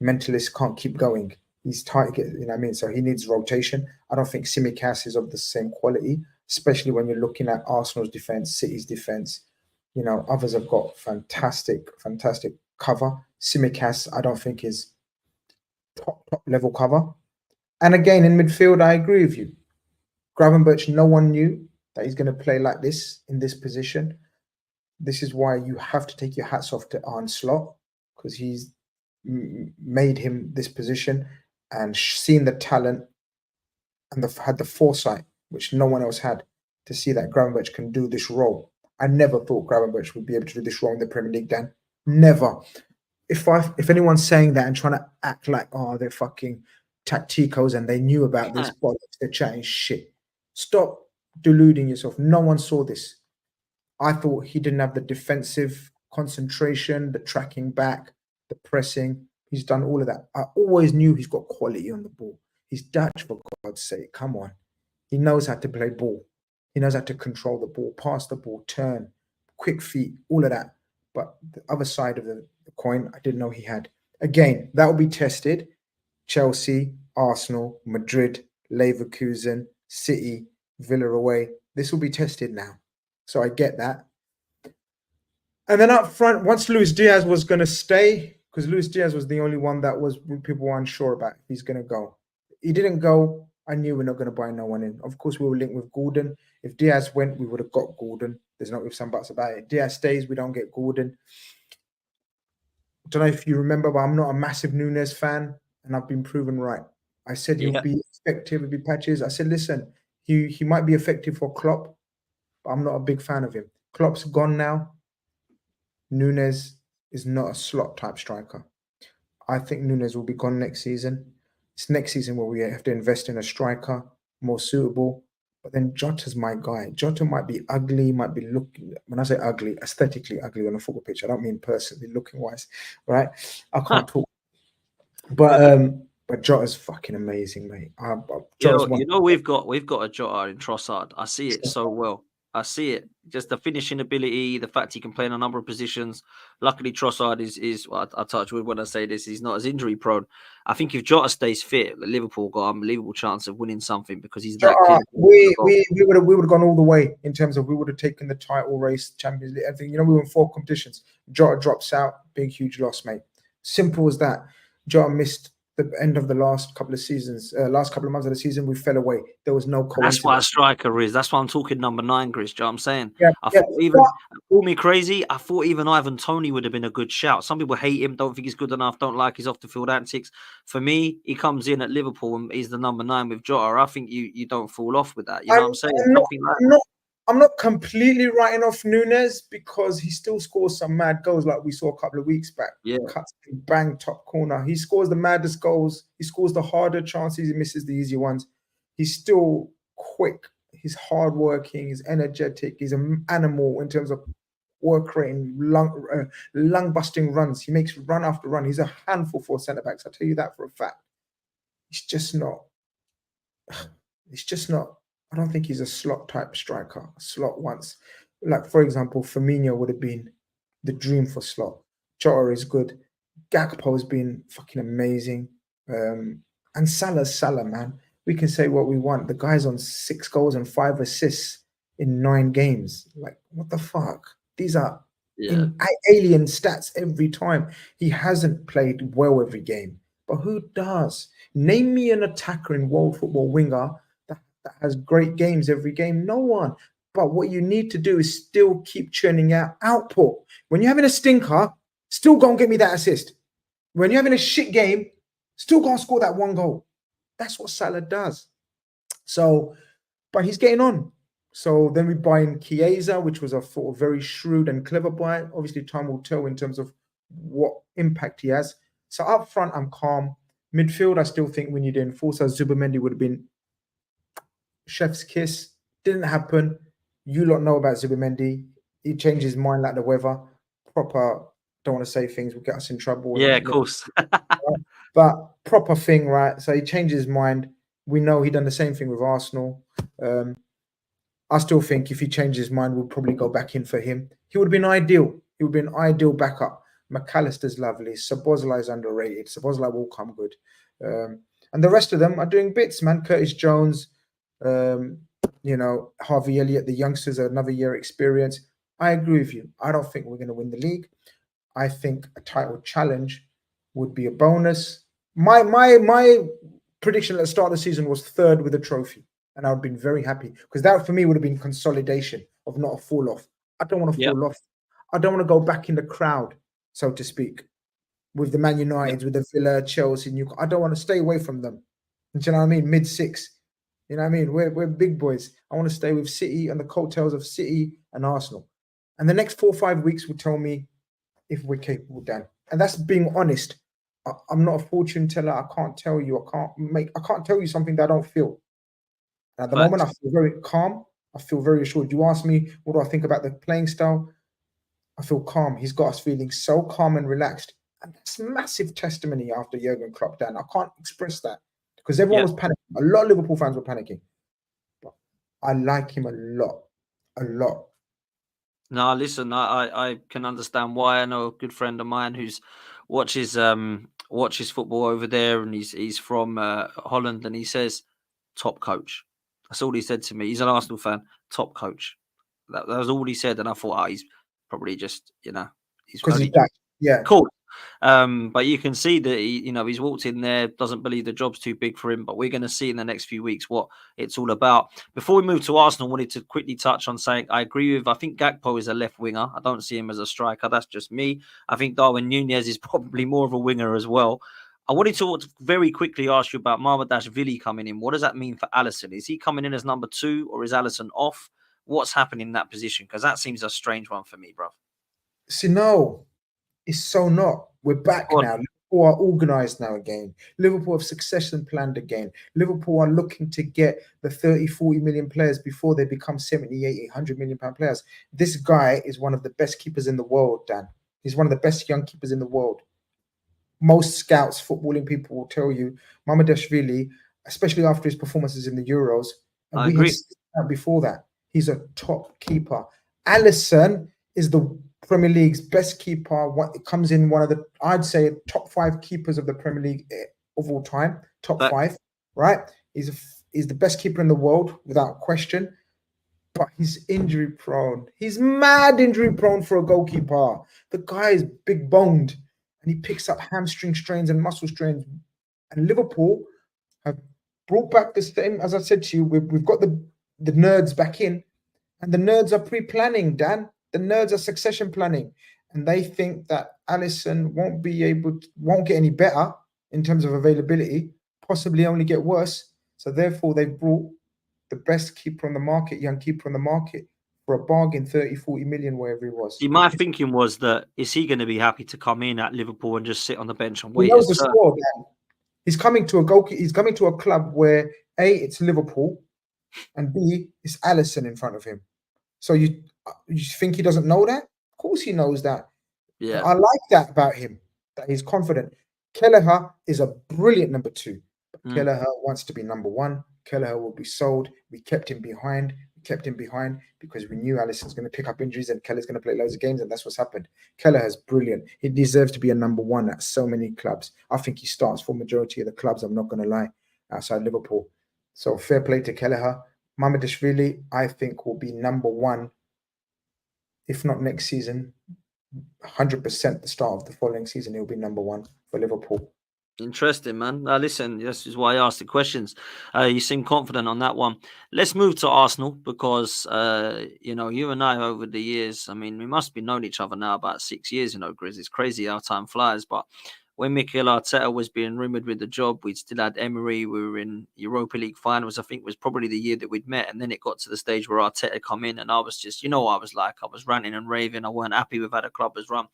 Speaker 2: Mentalists can't keep going. He's tight, you know what I mean? So he needs rotation. I don't think Tsimikas is of the same quality, especially when you're looking at Arsenal's defense, City's defense. Others have got fantastic cover. Tsimikas, I don't think is top level cover. And again, in midfield, I agree with you. Gravenberch, no one knew that he's going to play like this in this position. This is why you have to take your hats off to Arne Slot, because he's made him this position and seen the talent and had the foresight, which no one else had, to see that Gravenberch can do this role. I never thought Gravenberch would be able to do this role in the Premier League, Dan. Never. If anyone's saying that and trying to act like, they're fucking tacticos and they knew about this, they're chatting shit. Stop deluding yourself. No one saw this. I thought he didn't have the defensive concentration, the tracking back, the pressing. He's done all of that. I always knew he's got quality on the ball. He's Dutch, for God's sake. Come on. He knows how to play ball. He knows how to control the ball, pass the ball, turn, quick feet, all of that. But the other side of the coin, I didn't know he had. Again, that will be tested. Chelsea, Arsenal, Madrid, Leverkusen, City, Villa away. This will be tested now. So I get that. And then up front, once Luis Diaz was going to stay, because Luis Diaz was the only one that people were unsure about if he's going to go. He didn't go. I knew we're not going to buy no one in. Of course, we were linked with Gordon. If Diaz went, we would have got Gordon. There's no ifs and buts about it. Diaz stays, we don't get Gordon. I don't know if you remember, but I'm not a massive Nunes fan, and I've been proven right. I said he'll be effective, it'll be patches. I said, listen, he might be effective for Klopp, but I'm not a big fan of him. Klopp's gone now. Nunes is not a slot type striker. I think Nunes will be gone next season. It's next season where we have to invest in a striker more suitable. But then Jota's my guy. Jota might be ugly, might be looking. When I say ugly, aesthetically ugly on a football pitch. I don't mean personally looking wise, right? I can't talk. But Jota's fucking amazing, mate. Jota's one.
Speaker 1: We've got a Jota in Trossard. I see it so well. I see it. Just the finishing ability, the fact he can play in a number of positions. Luckily, Trossard is I touch with when I say this. He's not as injury prone. I think if Jota stays fit, Liverpool got an unbelievable chance of winning something because he's that
Speaker 2: Jota,
Speaker 1: clinical.
Speaker 2: we would have gone all the way in terms of we would have taken the title race, Champions League, everything. We won 4 competitions. Jota drops out, big huge loss, mate. Simple as that. Jota missed the end of the last couple of seasons, last couple of months of the season. We fell away. There was no coincidence.
Speaker 1: That's why a striker is. That's why I'm talking number 9, Chris. Do you know what I'm saying?
Speaker 2: Yeah,
Speaker 1: I thought even call me crazy. I thought even Ivan Toney would have been a good shout. Some people hate him, don't think he's good enough, don't like his off the field antics. For me, he comes in at Liverpool and he's the number 9 with Jota. I think you don't fall off with that. You know what I'm saying?
Speaker 2: I'm not completely writing off Nunes because he still scores some mad goals like we saw a couple of weeks back.
Speaker 1: Yeah.
Speaker 2: Cuts and bang, top corner. He scores the maddest goals. He scores the harder chances. He misses the easy ones. He's still quick. He's hardworking. He's energetic. He's an animal in terms of work rate and lung-busting runs. He makes run after run. He's a handful for centre-backs. I'll tell you that for a fact. It's just not. I don't think he's a slot type striker. Slot once, like for example, Firmino would have been the dream for slot. Jota is good. Gakpo has been fucking amazing. And Salah, man. We can say what we want. The guy's on 6 goals and 5 assists in 9 games. Like, what the fuck? These are alien stats every time. He hasn't played well every game. But who does? Name me an attacker in world football winger that has great games every game. No one. But what you need to do is still keep churning out output. When you're having a stinker, still go and get me that assist. When you're having a shit game, still go and score that 1 goal. That's what Salah does. So, but he's getting on. So then we buy in Chiesa, which was a very shrewd and clever buy. Obviously, time will tell in terms of what impact he has. So up front, I'm calm. Midfield, I still think we need to enforce. Zubimendi would have been chef's kiss. Didn't happen. You lot know about Zubimendi. He changed his mind like the weather. Proper, don't want to say things will get us in trouble.
Speaker 1: Yeah, of course.
Speaker 2: But proper thing, right? So he changed his mind. We know he done the same thing with Arsenal. I still think if he changed his mind, we'll probably go back in for him. He would have been ideal. He would have been ideal backup. McAllister's lovely. Szoboszlai is underrated. Szoboszlai will come good. And the rest of them are doing bits, man. Curtis Jones, Harvey Elliott, the youngsters are another year experience. I agree with you. I don't think we're going to win the league. I think a title challenge would be a bonus. My prediction at the start of the season was 3rd with a trophy. And I would have been very happy because that for me would have been consolidation of not a fall off. I don't want to fall off. I don't want to go back in the crowd, so to speak, with the Man United, with the Villa, Chelsea, Newcastle. I don't want to stay away from them. Do you know what I mean? Mid-6. You know what I mean? We're big boys. I want to stay with City and the coattails of City and Arsenal. And the next 4 or 5 weeks will tell me if we're capable, Dan. And that's being honest. I'm not a fortune teller. I can't tell you. I can't tell you something that I don't feel. And at the moment, I feel very calm. I feel very assured. You ask me, what do I think about the playing style? I feel calm. He's got us feeling so calm and relaxed. And that's massive testimony after Jurgen Klopp, Dan. I can't express that because everyone was panicking. A lot of Liverpool fans were panicking. But I like him a lot. A lot.
Speaker 1: No, listen, I can understand why. I know a good friend of mine who's watches football over there, and he's from Holland, and he says top coach. That's all he said to me. He's an Arsenal fan, top coach. That was all he said, and I thought, he's probably just he's
Speaker 2: black. Yeah,
Speaker 1: cool. But you can see that he's walked in there, doesn't believe the job's too big for him. But we're going to see in the next few weeks what it's all about. Before we move to Arsenal, I wanted to quickly touch on saying I agree with. I think Gakpo is a left winger. I don't see him as a striker. That's just me. I think Darwin Núñez is probably more of a winger as well. I wanted to very quickly ask you about Mamadashvili coming in. What does that mean for Alisson? Is he coming in as number 2 or is Alisson off? What's happening in that position? Because that seems a strange one for me, bro.
Speaker 2: See, no, it's so not. We're back now. are organised now again. Liverpool have succession planned again. Liverpool are looking to get the 30, 40 million players before they become 70, 80, 100 million pound players. This guy is one of the best keepers in the world, Dan. He's one of the best young keepers in the world. Most scouts, footballing people will tell you, Mamadashvili, especially after his performances in the Euros, and
Speaker 1: I
Speaker 2: we had
Speaker 1: agree.
Speaker 2: seen that before that, he's a top keeper. Alisson is the Premier League's best keeper. It comes in one of the, I'd say, top 5 keepers of the Premier League of all time. Top
Speaker 1: But
Speaker 2: 5, right? He's the best keeper in the world without question. But he's injury prone. He's mad injury prone for a goalkeeper. The guy is big boned and he picks up hamstring strains and muscle strains. And Liverpool have brought back the same, as I said to you, we've got the nerds back in, and the nerds are pre-planning, Dan. The nerds are succession planning. And they think that Alisson won't get any better in terms of availability, possibly only get worse. So therefore they've brought the best keeper on the market, young keeper on the market, for a bargain, 30, 40 million, wherever he was.
Speaker 1: see, my thinking was that is he going to be happy to come in at Liverpool and just sit on the bench and
Speaker 2: He
Speaker 1: wait
Speaker 2: knows
Speaker 1: his
Speaker 2: the
Speaker 1: turn?
Speaker 2: score, Dan. He's coming to a club where A, it's Liverpool, and B, it's Alisson in front of him. So you think he doesn't know that? Of course he knows that.
Speaker 1: Yeah.
Speaker 2: I like that about him, that he's confident. Kelleher is a brilliant number 2. But Kelleher wants to be number 1. Kelleher will be sold. We kept him behind. Because we knew Alisson's going to pick up injuries and Kelleher's going to play loads of games, and that's what's happened. Kelleher's brilliant. He deserves to be a number 1 at so many clubs. I think he starts for majority of the clubs, I'm not going to lie, outside Liverpool. So fair play to Kelleher. Mamadashvili, I think, will be number 1, if not next season. 100% the start of the following season, he'll be number 1 for Liverpool.
Speaker 1: Interesting, man. Listen, this is why I asked the questions. You seem confident on that one. Let's move to Arsenal because, you and I over the years, I mean, we must be known each other now about 6 years, Grizz. It's crazy how time flies. But when Mikel Arteta was being rumoured with the job, we'd still had Emery. We were in Europa League finals. I think was probably the year that we'd met. And then it got to the stage where Arteta come in and I was just, what I was like. I was ranting and raving. I weren't happy with how the club was run.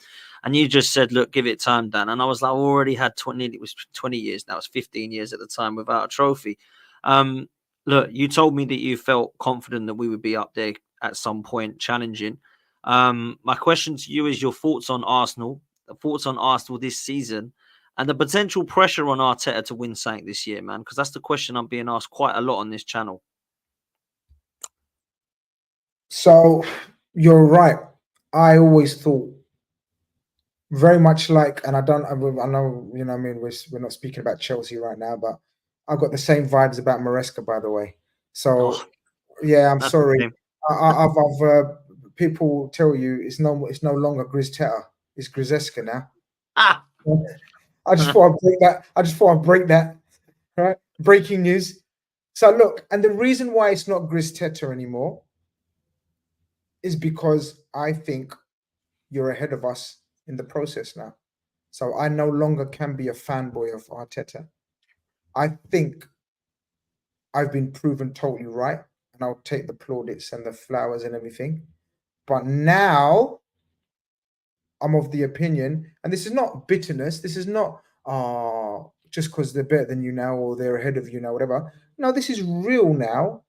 Speaker 1: And you just said, look, give it time, Dan. And I was like, I already had 20, it was 20 years. Now it's 15 years at the time without a trophy. Look, you told me that you felt confident that we would be up there at some point challenging. My question to you is your thoughts on Arsenal, the thoughts on Arsenal this season, and the potential pressure on Arteta to win something this year, man, because that's the question I'm being asked quite a lot on this channel.
Speaker 2: So you're right. I always thought very much like, and I know, we're not speaking about Chelsea right now, but I've got the same vibes about Maresca, by the way. So yeah, I'm sorry. I've people tell you it's no longer Grizz it's Grizeska now. I just thought I'd break that. Right? Breaking news. So look, and the reason why it's not Grizz anymore is because I think you're ahead of us in the process now. So I no longer can be a fanboy of Arteta. I think I've been proven totally right, and I'll take the plaudits and the flowers and everything. But now I'm of the opinion, and this is not bitterness, this is not just because they're better than you now or they're ahead of you now, whatever. No, this is real now,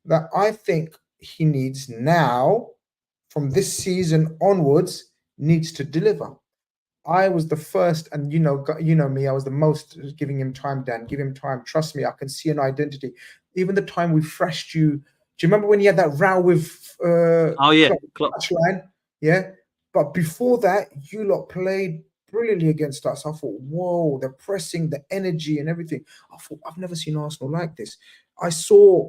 Speaker 2: that I think he needs now, from this season onwards, needs to deliver. I was the first, and you know me, I was the most giving him time, Dan. Give him time. Trust me, I can see an identity. Even the time we thrashed you. Do you remember when he had that row with touchline? Yeah. But before that, you lot played brilliantly against us. I thought, whoa, the pressing, the energy and everything. I thought, I've never seen Arsenal like this. I saw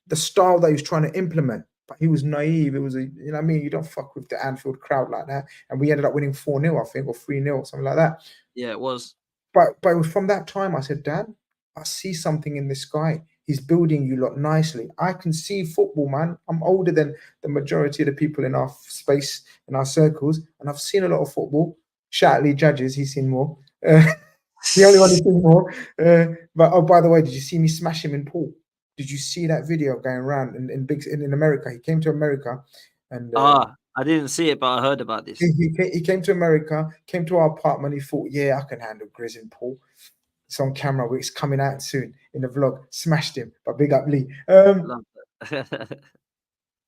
Speaker 2: the style that he was trying to implement, but he was naive. It was you don't fuck with the Anfield crowd like that. And we ended up winning 4-0, I think, or 3-0, something like that.
Speaker 1: Yeah, it was.
Speaker 2: But from that time, I said, Dan, I see something in this guy. He's building you lot nicely. I can see football, man. I'm older than the majority of the people in our space, in our circles, and I've seen a lot of football. Shout out Lee Judges, he's seen more. The only one who's seen more. But oh, by the way, did you see me smash him in pool? Did you see that video going around in America? He came to America, and
Speaker 1: I I didn't see it, but I heard about this.
Speaker 2: He came to America, came to our apartment. He thought, yeah, I can handle Grizz and Paul. It's on camera. It's coming out soon in the vlog. Smashed him, but big up Lee.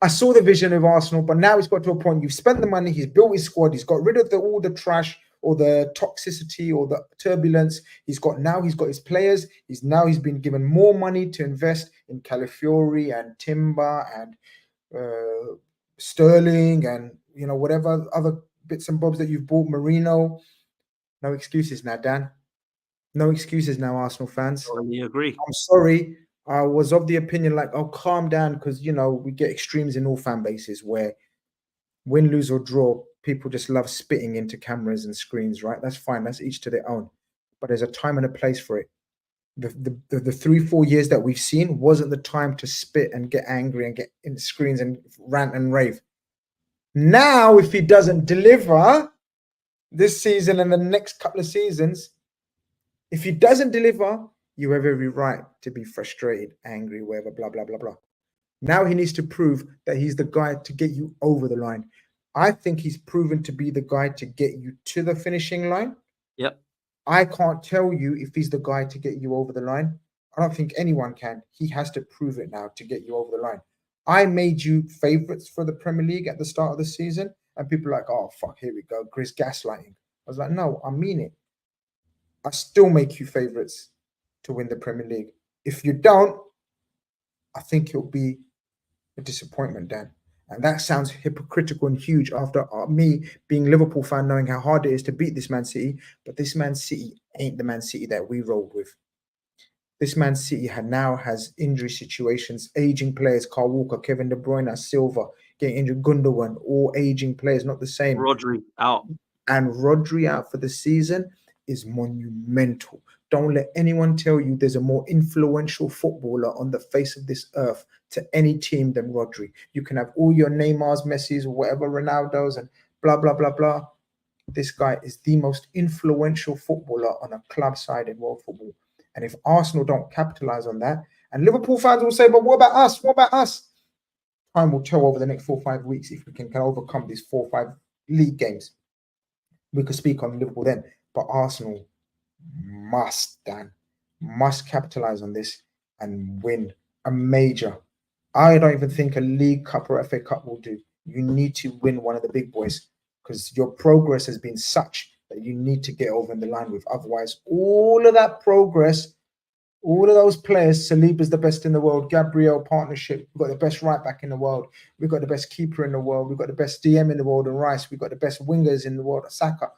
Speaker 2: I saw the vision of Arsenal, but now it's got to a point. You've spent the money. He's built his squad. He's got rid of all the trash or the toxicity or the turbulence. He's got his players. He's been given more money to invest in Calafiori and Timber and Sterling and whatever other bits and bobs that you've bought. Marino. No excuses now, Dan. No excuses now, Arsenal fans.
Speaker 1: I totally agree.
Speaker 2: I'm sorry. I was of the opinion calm down, because we get extremes in all fan bases where win, lose or draw, people just love spitting into cameras and screens, right? That's fine. That's each to their own. But there's a time and a place for it. The 3-4 years that we've seen wasn't the time to spit and get angry and get in screens and rant and rave. Now, if he doesn't deliver this season and the next couple of seasons, if he doesn't deliver, you have every right to be frustrated, angry, whatever, blah, blah, blah, blah. Now he needs to prove that he's the guy to get you over the line. I think he's proven to be the guy to get you to the finishing line.
Speaker 1: Yep.
Speaker 2: I can't tell you if he's the guy to get you over the line. I don't think anyone can. He has to prove it now to get you over the line. I made you favourites for the Premier League at the start of the season, and people are like, oh, fuck, here we go, Chris gaslighting. I was like, no, I mean it. I still make you favourites to win the Premier League. If you don't, I think it'll be a disappointment, Dan. And that sounds hypocritical and huge after me being a Liverpool fan, knowing how hard it is to beat this Man City. But this Man City ain't the Man City that we rolled with. This Man City now has injury situations, aging players, Carl Walker, Kevin De Bruyne, Silva, getting injured, Gundogan, all aging players, not the same.
Speaker 1: Rodri out.
Speaker 2: And Rodri out for the season is monumental. Don't let anyone tell you there's a more influential footballer on the face of this earth to any team than Rodri. You can have all your Neymars, Messis, or whatever, Ronaldos, and blah, blah, blah, blah. This guy is the most influential footballer on a club side in world football. And if Arsenal don't capitalize on that, and Liverpool fans will say, but what about us? What about us? Time will tell over the next 4 or 5 weeks if we can overcome these 4 or 5 league games. We could speak on Liverpool then. But Arsenal must capitalize on this and win a major. I don't even think a League Cup or FA Cup will do. You need to win one of the big boys, because your progress has been such that you need to get over in the line with. Otherwise, all of that progress, all of those players, Saliba's the best in the world, Gabriel partnership, we've got the best right back in the world, we've got the best keeper in the world, we've got the best DM in the world, and Rice, we've got the best wingers in the world, Saka.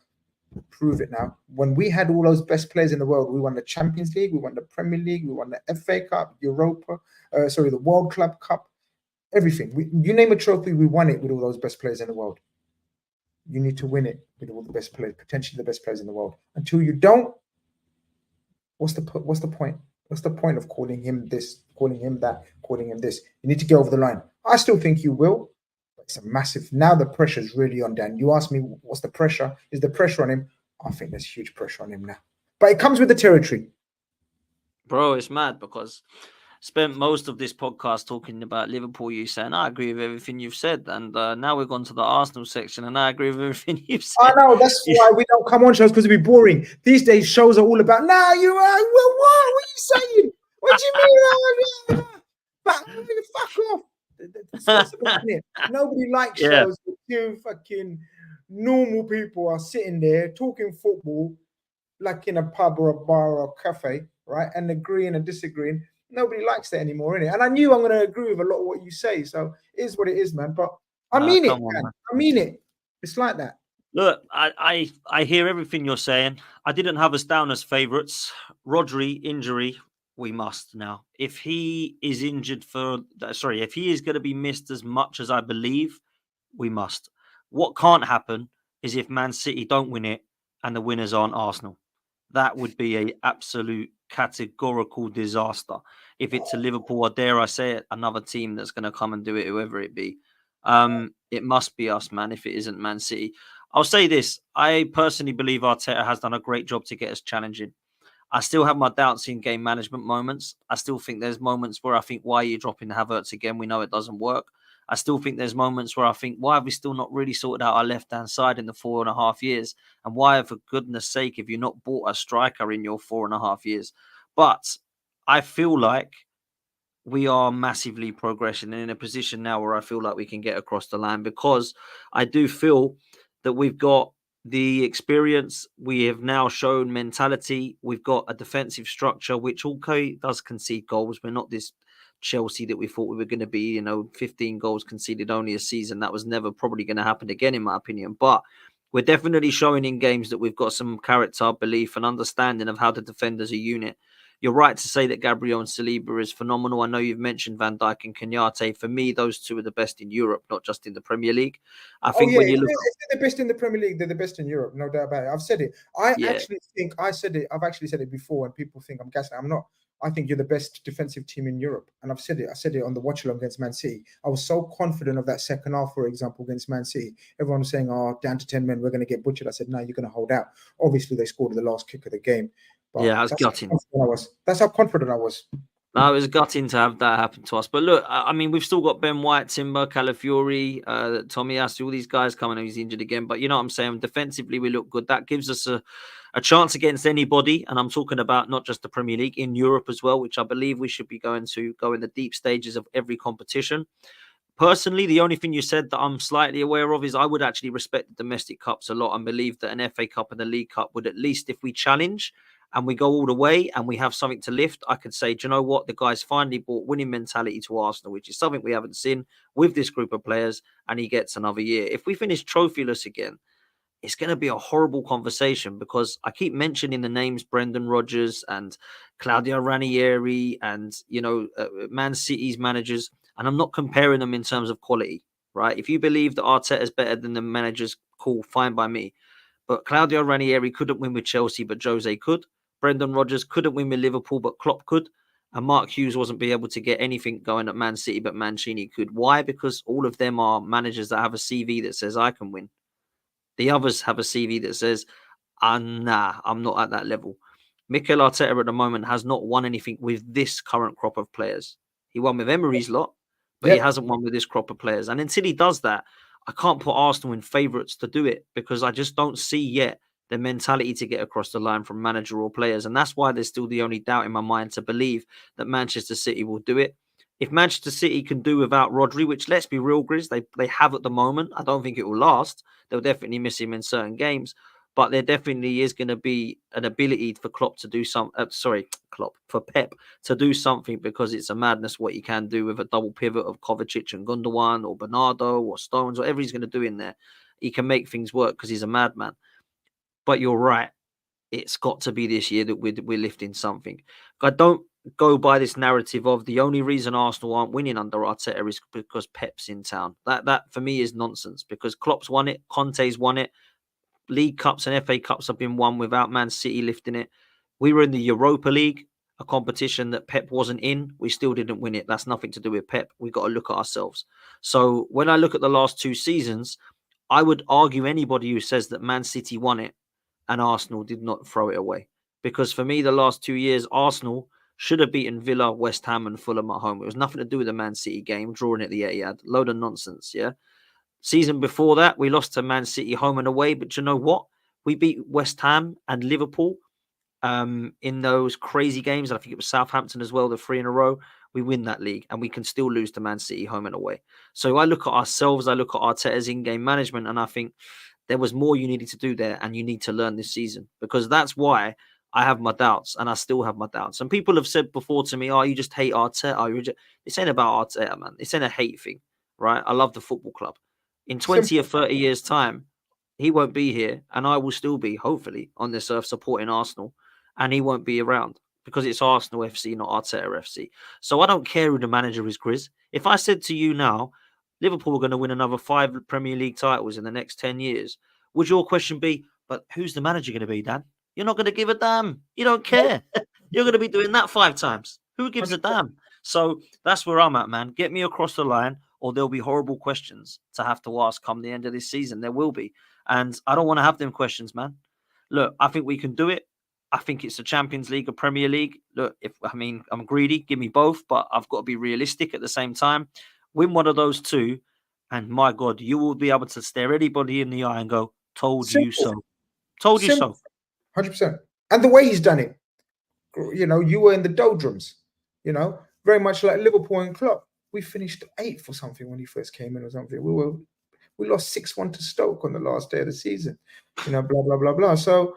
Speaker 2: Prove it now. When we had all those best players in the world, we won the Champions League, we won the Premier League, we won the FA Cup, the World Club Cup, everything. You name a trophy, we won it with all those best players in the world. You need to win it with all the best players, potentially the best players in the world. Until you don't, what's the point? What's the point of calling him this, calling him that, calling him this? You need to get over the line. I still think you will. It's a massive. Now the pressure's really on Dan. You ask me, what's the pressure? Is the pressure on him? I think there's huge pressure on him now. But it comes with the territory.
Speaker 1: Bro, it's mad because spent most of this podcast talking about Liverpool. You saying I agree with everything you've said, and now we've gone to the Arsenal section, and I agree with everything you've said.
Speaker 2: I know, that's why we don't come on shows, because it'd be boring. These days, shows are all about. Nah, you are. Well, what are you saying? What do you mean? Fuck off. That's about it. Nobody likes shows where two fucking normal people are sitting there talking football like in a pub or a bar or a cafe, right? And agreeing and disagreeing. Nobody likes that anymore, innit? And I knew I'm going to agree with a lot of what you say. So it is what it is, man. But I mean it, man. I mean it. It's like that.
Speaker 1: Look, I hear everything you're saying. I didn't have us down as favourites. Rodri, injury, we must now. If he is injured if he is going to be missed as much as I believe, we must. What can't happen is if Man City don't win it and the winners aren't Arsenal. That would be an absolute categorical disaster. If it's a Liverpool, or dare I say it, another team that's going to come and do it, whoever it be. It must be us, man, if it isn't Man City. I'll say this. I personally believe Arteta has done a great job to get us challenging. I still have my doubts in game management moments. I still think there's moments where I think, why are you dropping Havertz again? We know it doesn't work. I still think there's moments where I think, why have we still not really sorted out our left-hand side in the 4.5 years? And why, for goodness sake, have you not bought a striker in your 4.5 years? But I feel like we are massively progressing and in a position now where I feel like we can get across the line, because I do feel that we've got the experience. We have now shown mentality. We've got a defensive structure, which okay does concede goals. We're not this Chelsea that we thought we were going to be, 15 goals conceded only a season. That was never probably going to happen again, in my opinion. But we're definitely showing in games that we've got some character, belief, and understanding of how to defend as a unit. You're right to say that Gabriel and Saliba is phenomenal. I know you've mentioned Van Dijk and Kenyatte. For me, those two are the best in Europe, not just in the Premier League. I
Speaker 2: Oh
Speaker 1: think
Speaker 2: yeah,
Speaker 1: when you
Speaker 2: if
Speaker 1: look,
Speaker 2: they're the best in the Premier League, they're the best in Europe, no doubt about it. I've said it. I
Speaker 1: yeah,
Speaker 2: actually think I said it. I've actually said it before, and people think I'm gassing. I'm not. I think you're the best defensive team in Europe, and I've said it. I said it on the watch along against Man City. I was so confident of that second half, for example, against Man City. Everyone was saying, "Oh, down to 10 men, we're going to get butchered." I said, "No, you're going to hold out." Obviously, they scored the last kick of the game, but
Speaker 1: yeah, I was
Speaker 2: that's how
Speaker 1: gutting.
Speaker 2: confident I was. That's how confident I was.
Speaker 1: No, it was gutting to have that happen to us. But look, I mean, we've still got Ben White, Timber, Calafiori, Tommy Asu, all these guys coming and he's injured again. But you know what I'm saying? Defensively, we look good. That gives us a chance against anybody. And I'm talking about not just the Premier League, in Europe as well, which I believe we should be going to go in the deep stages of every competition. Personally, the only thing you said that I'm slightly aware of is I would actually respect the domestic cups a lot and believe that an FA Cup and a League Cup would, at least if we challenge and we go all the way and we have something to lift, I could say, do you know what? The guy's finally brought winning mentality to Arsenal, which is something we haven't seen with this group of players, and he gets another year. If we finish trophyless again, it's going to be a horrible conversation, because I keep mentioning the names Brendan Rodgers and Claudio Ranieri and, Man City's managers, and I'm not comparing them in terms of quality, right? If you believe that Arteta is better than the managers, cool, fine by me. But Claudio Ranieri couldn't win with Chelsea, but Jose could. Brendan Rodgers couldn't win with Liverpool, but Klopp could. And Mark Hughes wasn't be able to get anything going at Man City, but Mancini could. Why? Because all of them are managers that have a CV that says I can win. The others have a CV that says, nah, I'm not at that level. Mikel Arteta at the moment has not won anything with this current crop of players. He won with Emery's lot, but he
Speaker 2: Yep.
Speaker 1: hasn't won with this crop of players. And until he does that, I can't put Arsenal in favourites to do it, because I just don't see yet the mentality to get across the line from manager or players. And that's why there's still the only doubt in my mind to believe that Manchester City will do it. If Manchester City can do without Rodri, which, let's be real, Grizz, they have at the moment, I don't think it will last. They'll definitely miss him in certain games. But there definitely is going to be an ability for Klopp to do for Pep to do something, because it's a madness what he can do with a double pivot of Kovacic and Gundogan or Bernardo or Stones, whatever he's going to do in there. He can make things work because he's a madman. But you're right. It's got to be this year that we're lifting something. I don't go by this narrative of the only reason Arsenal aren't winning under Arteta is because Pep's in town. That for me is nonsense, because Klopp's won it, Conte's won it, League Cups and FA Cups have been won without Man City lifting it. We were in the Europa League, a competition that Pep wasn't in. We still didn't win it. That's nothing to do with Pep. We got to look at ourselves. So when I look at the last two seasons, I would argue anybody who says that Man City won it and Arsenal did not throw it away. Because for me, the last 2 years, Arsenal should have beaten Villa, West Ham, and Fulham at home. It was nothing to do with the Man City game, drawing at the Etihad. Load of nonsense, yeah? Season before that, we lost to Man City home and away. But you know what? We beat West Ham and Liverpool in those crazy games. And I think it was Southampton as well, the 3 in a row. We win that league and we can still lose to Man City home and away. So I look at ourselves, I look at Arteta's in-game management, and I think there was more you needed to do there, and you need to learn this season, because that's why I have my doubts, and I still have my doubts. And people have said before to me, "Oh, you just hate Arteta." This ain't about Arteta, man. This ain't a hate thing, right? I love the football club. In 20 or
Speaker 2: Simple.
Speaker 1: 30 years' time, he won't be here, and I will still be, hopefully, on this earth supporting Arsenal, and he won't be around, because it's Arsenal FC, not Arteta FC. So I don't care who the manager is, Grizz. If I said to you now, Liverpool are going to win another 5 Premier League titles in the next 10 years, would your question be, but who's the manager going to be, Dan? You're not going to give a damn. You don't care. You're going to be doing that 5 times. Who gives a damn? So that's where I'm at, man. Get me across the line, or there'll be horrible questions to have to ask come the end of this season. There will be. And I don't want to have them questions, man. Look, I think we can do it. I think it's the Champions League or Premier League. Look, I'm greedy, give me both, but I've got to be realistic at the same time. Win one of those two, and my God, you will be able to stare anybody in the eye and go, "Told you
Speaker 2: Simple,
Speaker 1: so." Told you
Speaker 2: simple,
Speaker 1: so.
Speaker 2: 100%. And the way he's done it, you were in the doldrums, very much like Liverpool and Klopp. We finished 8th or something when he first came in or something. We lost 6-1 to Stoke on the last day of the season, blah, blah, blah, blah. So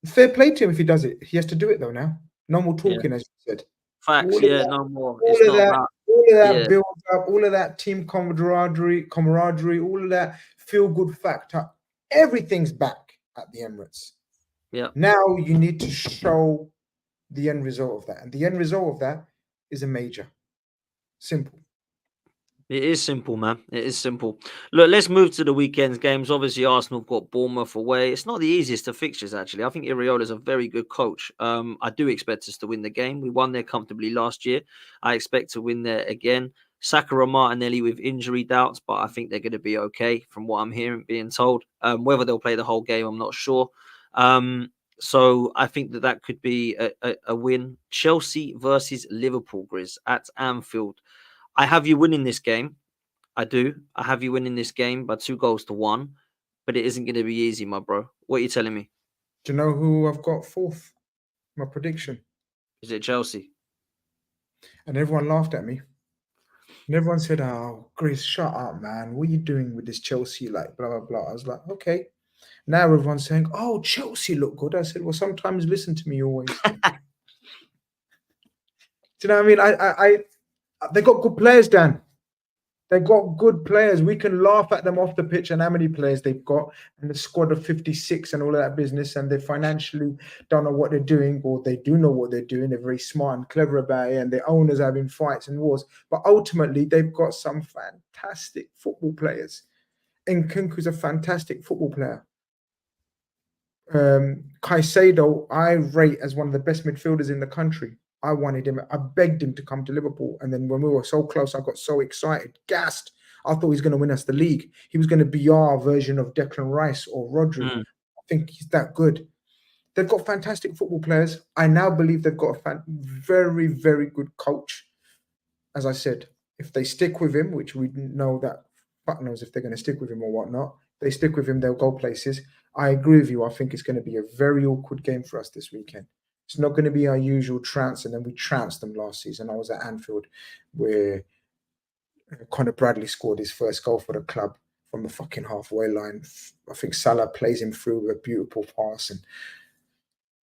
Speaker 2: fair play to him if he does it. He has to do it though now. No more
Speaker 1: Yeah.
Speaker 2: talking, as you said.
Speaker 1: Facts.
Speaker 2: All of
Speaker 1: Yeah,
Speaker 2: that,
Speaker 1: no more.
Speaker 2: all
Speaker 1: It's
Speaker 2: of
Speaker 1: not
Speaker 2: that,
Speaker 1: about.
Speaker 2: all of that
Speaker 1: Yeah.
Speaker 2: build up, all of that team camaraderie, all of that feel good factor. Everything's back at the Emirates.
Speaker 1: Yeah.
Speaker 2: Now you need to show the end result of that. And the end result of that is a major. Simple.
Speaker 1: It is simple, man. It is simple. Look, let's move to the weekend's games. Obviously, Arsenal have got Bournemouth away. It's not the easiest of fixtures, actually. I think Iraola is a very good coach. I do expect us to win the game. We won there comfortably last year. I expect to win there again. Saka and Martinelli with injury doubts, but I think they're going to be okay from what I'm hearing, being told. Whether they'll play the whole game, I'm not sure. So I think that could be a win. Chelsea versus Liverpool, Grizz, at Anfield. I have you winning this game. I do. I have you winning this game by 2-1, but it isn't going to be easy, my bro. What are you telling me?
Speaker 2: Do you know who I've got fourth? My prediction.
Speaker 1: Is it Chelsea?
Speaker 2: And everyone laughed at me. And everyone said, "Oh, Chris, shut up, man. What are you doing with this Chelsea? Like, blah, blah, blah." I was like, okay. Now everyone's saying, "Oh, Chelsea look good." I said, "Well, sometimes listen to me always." Do you know what I mean? They got good players, Dan. They got good players. We can laugh at them off the pitch and how many players they've got and the squad of 56 and all of that business. And they financially don't know what they're doing, or they do know what they're doing. They're very smart and clever about it. And their owners are having fights and wars. But ultimately, they've got some fantastic football players. And Nkunku's a fantastic football player. Caicedo, I rate as one of the best midfielders in the country. I wanted him. I begged him to come to Liverpool. And then when we were so close, I got so excited, gassed. I thought he was going to win us the league. He was going to be our version of Declan Rice or Rodri. I think he's that good. They've got fantastic football players. I now believe they've got a very, very good coach. As I said, if they stick with him, which we know that fuck knows if they're going to stick with him or whatnot, they stick with him, they'll go places. I agree with you. I think it's going to be a very awkward game for us this weekend. It's not going to be our usual trounce, and then we trounced them last season. I was at Anfield where Conor Bradley scored his first goal for the club from the fucking halfway line. I think Salah plays him through with a beautiful pass, and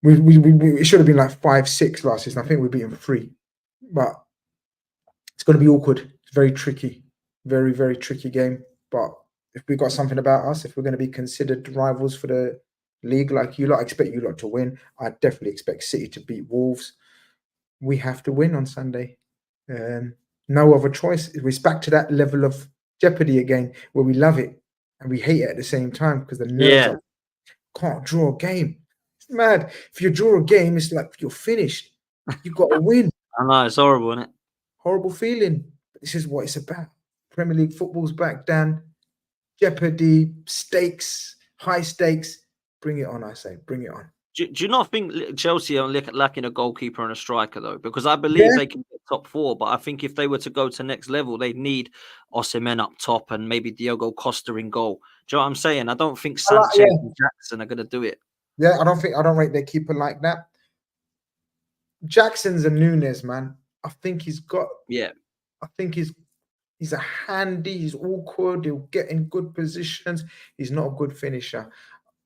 Speaker 2: it should have been like 5-6 last season. I think we beat him 3, but it's going to be awkward. It's very tricky, very, very tricky game. But if we got something about us, if we're going to be considered rivals for the league like you lot, I expect you lot to win. I definitely expect City to beat Wolves. We have to win on Sunday. No other choice. It's back to that level of jeopardy again, where we love it and we hate it at the same time because the nerves can't draw a game. It's mad. If you draw a game, it's like you're finished. You've got to win.
Speaker 1: I know, it's horrible, isn't it?
Speaker 2: Horrible feeling. But this is what it's about. Premier League football's back, Dan. Jeopardy, stakes, high stakes. Bring it on, I say. Bring it on.
Speaker 1: Do you not think Chelsea are lacking a goalkeeper and a striker, though? Because I believe they can get top 4, but I think if they were to go to next level, they'd need Osimhen up top and maybe Diogo Costa in goal. Do you know what I'm saying? I don't think Sanchez and Jackson are going to do it.
Speaker 2: Yeah, I don't rate their keeper like that. Jackson's a Nunes, man. I think he's got.
Speaker 1: Yeah.
Speaker 2: I think he's a handy. He's awkward. He'll get in good positions. He's not a good finisher.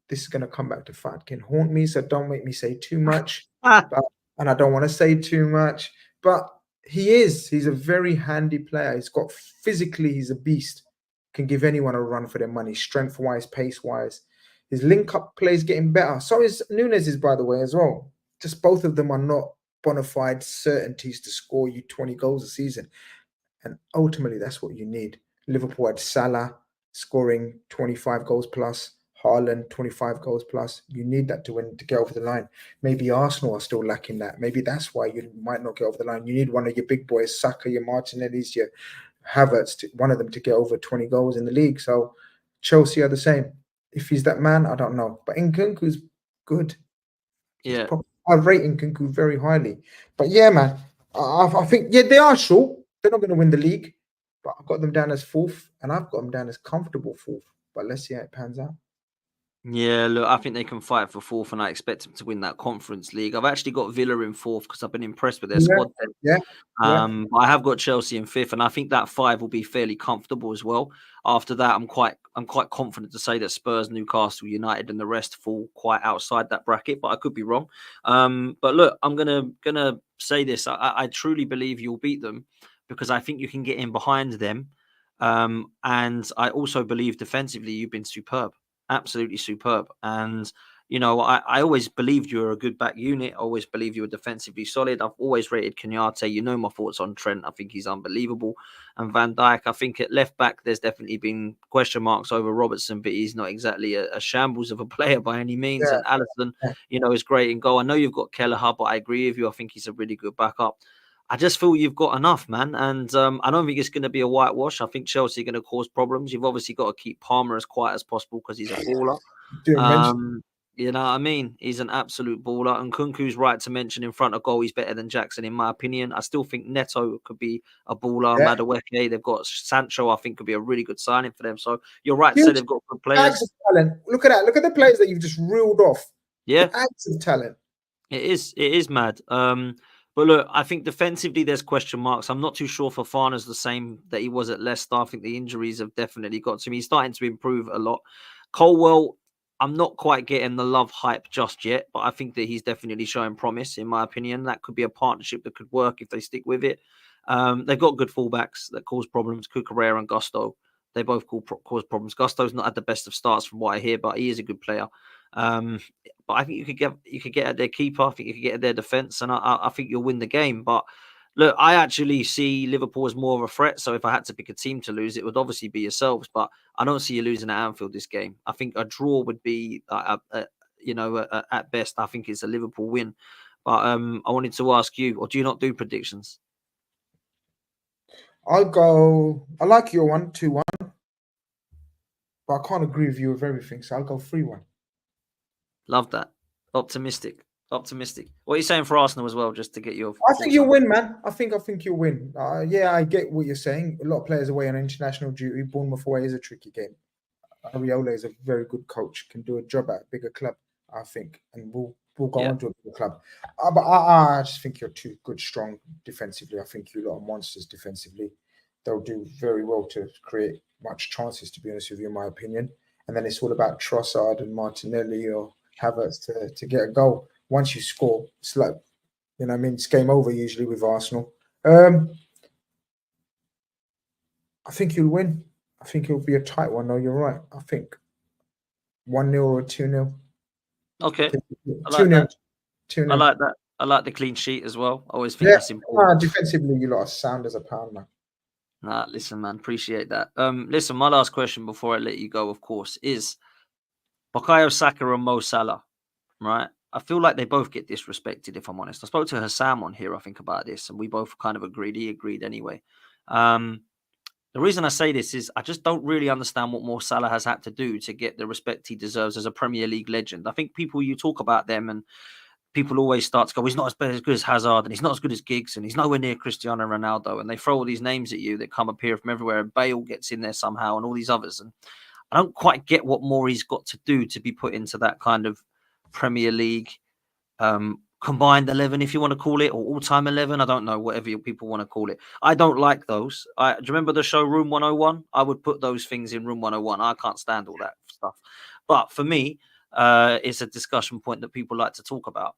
Speaker 2: This is going to come back to fucking haunt me, so don't make me say too much. And I don't want to say too much. But he's a very handy player. He's got physically, he's a beast. Can give anyone a run for their money, strength-wise, pace-wise. His link-up play is getting better. So is Nunes, by the way, as well. Just both of them are not bona fide certainties to score you 20 goals a season. And ultimately, that's what you need. Liverpool had Salah scoring 25 goals plus, Haaland 25 goals plus. You need that to win, to get over the line. Maybe Arsenal are still lacking that. Maybe that's why you might not get over the line. You need one of your big boys, Saka, your Martinellis, your Havertz, one of them to get over 20 goals in the league. So Chelsea are the same. If he's that man, I don't know. But Nkunku's good.
Speaker 1: Yeah.
Speaker 2: I rate Nkunku very highly. But yeah, man, I think, they are short. They're not going to win the league, but I've got them down as fourth, and I've got them down as comfortable fourth. But let's see how it pans out.
Speaker 1: Yeah, look, I think they can fight for fourth, and I expect them to win that Conference League. I've actually got Villa in fourth because I've been impressed with their
Speaker 2: Yeah,
Speaker 1: squad.
Speaker 2: yeah, yeah.
Speaker 1: I have got Chelsea in fifth, and I think that five will be fairly comfortable as well. After that, I'm quite confident to say that Spurs, Newcastle, United, and the rest fall quite outside that bracket, but I could be wrong. But look, I'm gonna say this: I truly believe you'll beat them because I think you can get in behind them, and I also believe defensively you've been superb, absolutely superb, and. I always believed you were a good back unit. I always believed you were defensively solid. I've always rated Kenyatta. You know my thoughts on Trent. I think he's unbelievable. And Van Dijk, I think at left back, there's definitely been question marks over Robertson, but he's not exactly a shambles of a player by any means.
Speaker 2: Yeah,
Speaker 1: And Alisson,
Speaker 2: yeah.
Speaker 1: is great in goal. I know you've got Kelleher, but I agree with you. I think he's a really good backup. I just feel you've got enough, man. And I don't think it's going to be a whitewash. I think Chelsea are going to cause problems. You've obviously got to keep Palmer as quiet as possible because he's a baller.
Speaker 2: Didn't mention.
Speaker 1: You know what I mean? He's an absolute baller. And Kunku's right to mention in front of goal, he's better than Jackson, in my opinion. I still think Neto could be a baller.
Speaker 2: Yeah.
Speaker 1: Madueke, they've got Sancho, I think could be a really good signing for them. So you're right to
Speaker 2: Huge
Speaker 1: say they've got good players.
Speaker 2: bags of talent. Look at that. Look at the players that you've just reeled off.
Speaker 1: Yeah.
Speaker 2: Bags of talent.
Speaker 1: It is mad. But look, I think defensively there's question marks. I'm not too sure Fofana's the same that he was at Leicester. I think the injuries have definitely got to him. He's starting to improve a lot. Colwell, I'm not quite getting the love hype just yet, but I think that he's definitely showing promise, in my opinion. That could be a partnership that could work if they stick with it. They've got good fullbacks that cause problems. Cucurella and Gusto, they both cause problems. Gusto's not had the best of starts from what I hear, but he is a good player. But I think you could get at their keeper. I think you could get at their defense, and I think you'll win the game. But look, I actually see Liverpool as more of a threat. So if I had to pick a team to lose, it would obviously be yourselves. But I don't see you losing at Anfield this game. I think a draw would be, at best, I think it's a Liverpool win. But I wanted to ask you, or do you not do predictions?
Speaker 2: I'll go. I like your 1-2-1, but I can't agree with you with everything. So I'll go 3-1.
Speaker 1: Love that. Optimistic. What are you saying for Arsenal as well, just to get your
Speaker 2: I think you'll win, man. I think you'll win. Yeah, I get what you're saying. A lot of players away on international duty. Bournemouth away is a tricky game. Ariola is a very good coach. Can do a job at a bigger club, I think, and we'll go on to a bigger club. But I just think you're too good, strong defensively. I think you lot are monsters defensively. They'll do very well to create much chances, to be honest with you, in my opinion. And then it's all about Trossard and Martinelli or Havertz to get a goal. Once you score, it's like, it's game over usually with Arsenal. I think you'll win. I think it'll be a tight one. No, you're right. I think 1-0 or 2-0.
Speaker 1: Okay.
Speaker 2: 2-0. 2-0.
Speaker 1: I like that. I like the clean sheet as well. I always think that's important.
Speaker 2: Defensively, you lot are sound as a pound, man.
Speaker 1: Nah, listen, man, appreciate that. Listen, my last question before I let you go, of course, is Bukayo Saka and Mo Salah, right? I feel like they both get disrespected, if I'm honest. I spoke to Hassam on here, I think, about this, and we both kind of agreed. He agreed anyway. The reason I say this is I just don't really understand what Mo Salah has had to do to get the respect he deserves as a Premier League legend. I think you talk about them and people always start to go, he's not as good as Hazard and he's not as good as Giggs and he's nowhere near Cristiano Ronaldo. And they throw all these names at you that come appear from everywhere. And Bale gets in there somehow and all these others. And I don't quite get what more he's got to do to be put into that kind of Premier League combined 11, if you want to call it, or all-time 11. I don't know, whatever people want to call it. I don't like those. Do you remember the show Room 101? I would put those things in Room 101. I can't stand all that stuff. But for me, it's a discussion point that people like to talk about.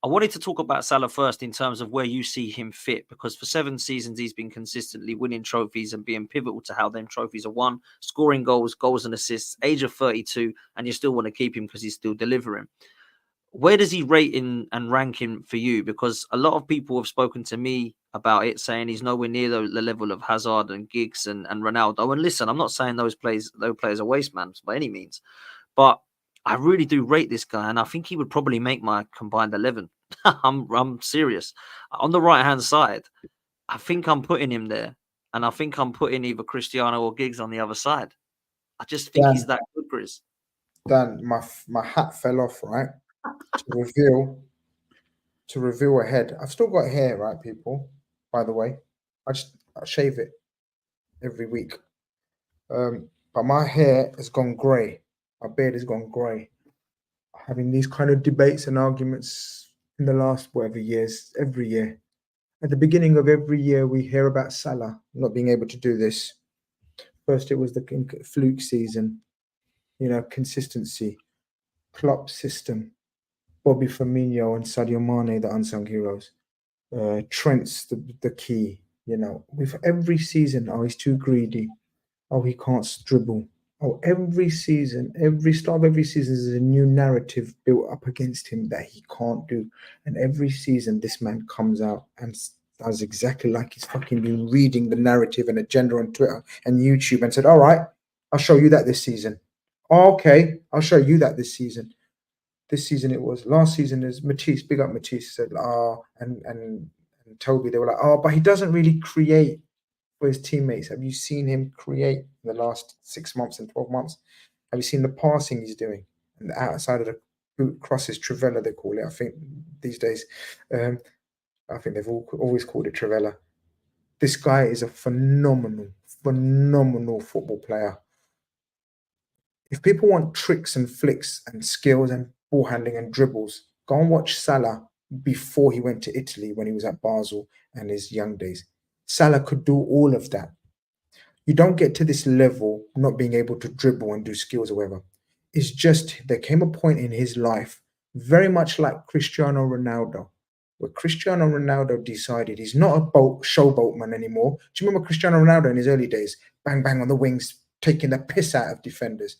Speaker 1: I wanted to talk about Salah first in terms of where you see him fit, because for 7 seasons, he's been consistently winning trophies and being pivotal to how them trophies are won, scoring goals and assists, age of 32, and you still want to keep him because he's still delivering. Where does he rate in and rank in for you? Because a lot of people have spoken to me about it, saying he's nowhere near the level of Hazard and Giggs and Ronaldo. And listen, I'm not saying those players are waste man by any means, but I really do rate this guy, and I think he would probably make my combined 11. I'm serious. On the right-hand side, I think I'm putting him there, and I think I'm putting either Cristiano or Giggs on the other side. I just think he's that good, Chris.
Speaker 2: Dan, my hat fell off, right? to reveal a head. I've still got hair, right, people? By the way, I shave it every week. But my hair has gone grey. My beard has gone grey. Having these kind of debates and arguments in the last whatever years, every year. At the beginning of every year, we hear about Salah not being able to do this. First, it was the fluke season, consistency, Klopp system, Bobby Firmino and Sadio Mane, the unsung heroes. Trent's the key, With every season, oh, he's too greedy. Oh, he can't dribble. Oh, every season, every start of every season is a new narrative built up against him that he can't do. And every season, this man comes out and does exactly like he's fucking been reading the narrative and agenda on Twitter and YouTube and said, all right, I'll show you that this season. Okay, I'll show you that this season. This season it was. Last season is Matisse, big up Matisse, said, and Toby, they were like, but he doesn't really create for his teammates. Have you seen him create in the last 6 months and 12 months? Have you seen the passing he's doing? And the outside of the boot crosses, Trivela, they call it, I think, these days. I think they've always called it Trivela. This guy is a phenomenal football player. If people want tricks and flicks and skills and ball handling and dribbles, go and watch Salah before he went to Italy when he was at Basel and his young days. Salah could do all of that. You don't get to this level not being able to dribble and do skills or whatever. It's just there came a point in his life, very much like Cristiano Ronaldo, where Cristiano Ronaldo decided he's not a showboatman anymore. Do you remember Cristiano Ronaldo in his early days? Bang, bang on the wings, taking the piss out of defenders.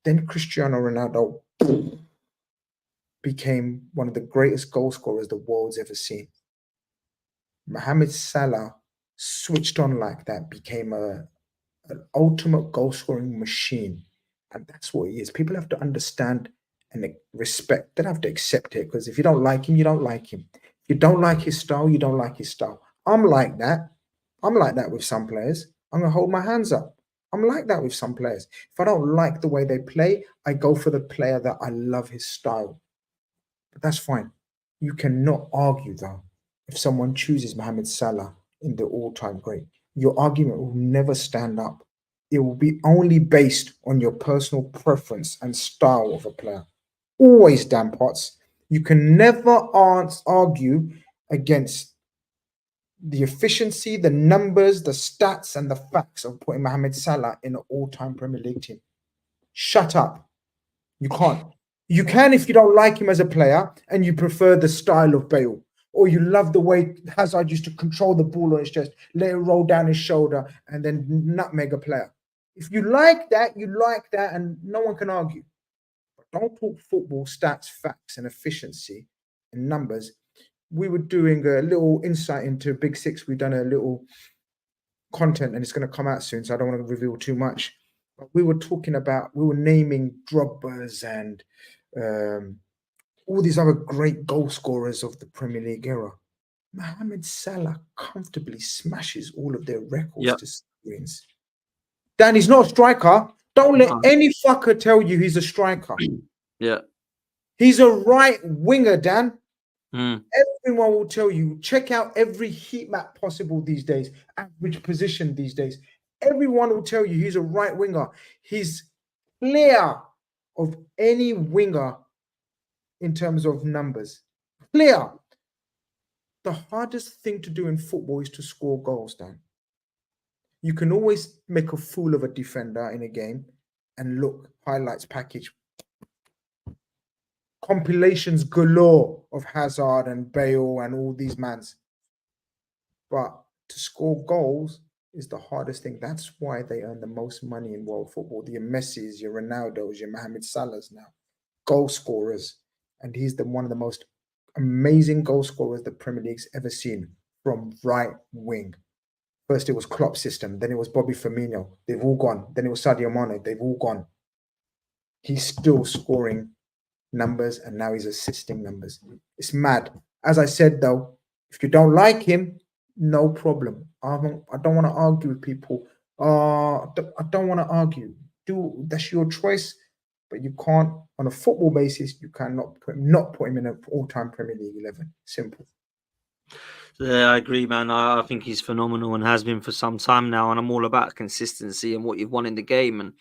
Speaker 2: Then Cristiano Ronaldo became one of the greatest goal scorers the world's ever seen. Mohamed Salah switched on like that, became an ultimate goal scoring machine. And that's what he is. People have to understand and respect. They don't have to accept it, because if you don't like him, you don't like him. If you don't like his style, you don't like his style. I'm like that. I'm like that with some players. I'm going to hold my hands up. I'm like that with some players. If I don't like the way they play, I go for the player that I love his style. But that's fine. You cannot argue, though, if someone chooses Mohamed Salah in the all-time great. Your argument will never stand up. It will be only based on your personal preference and style of a player. Always, Dan Potts. You can never argue against the efficiency, the numbers, the stats, and the facts of putting Mohamed Salah in an all-time Premier League team. Shut up. You can't. You can if you don't like him as a player and you prefer the style of Bale, or you love the way Hazard used to control the ball on his chest, let it roll down his shoulder, and then nutmeg a player. If you like that, and no one can argue. But don't talk football, stats, facts, and efficiency and numbers. We were doing a little insight into Big Six. We've done a little content, and it's going to come out soon, so I don't want to reveal too much. But we were naming Drogbas and all these other great goal scorers of the Premier League era. Mohamed Salah comfortably smashes all of their records to screens. Dan, he's not a striker. Don't let any fucker tell you he's a striker.
Speaker 1: Yeah.
Speaker 2: He's a right winger, Dan. Everyone will tell you, check out every heat map possible these days, average position these days. Everyone will tell you he's a right winger. He's clear of any winger in terms of numbers. Clear. The hardest thing to do in football is to score goals, Dan. You can always make a fool of a defender in a game and look, highlights package. Compilations galore of Hazard and Bale and all these mans. But to score goals is the hardest thing. That's why they earn the most money in world football. Your Messis, your Ronaldos, your Mohamed Salahs now. Goal scorers. And he's one of the most amazing goal scorers the Premier League's ever seen from right wing. First it was Klopp system, then it was Bobby Firmino. They've all gone. Then it was Sadio Mane. They've all gone. He's still scoring numbers, and now he's assisting numbers. It's mad. As I said, though, if you don't like him, no problem. I don't want to argue with people. I don't want to argue. That's your choice, but you can't, on a football basis, you cannot put him in an all-time Premier League 11. Simple.
Speaker 1: Yeah, I agree, man. I think he's phenomenal and has been for some time now. And I'm all about consistency and what you've won in the game. And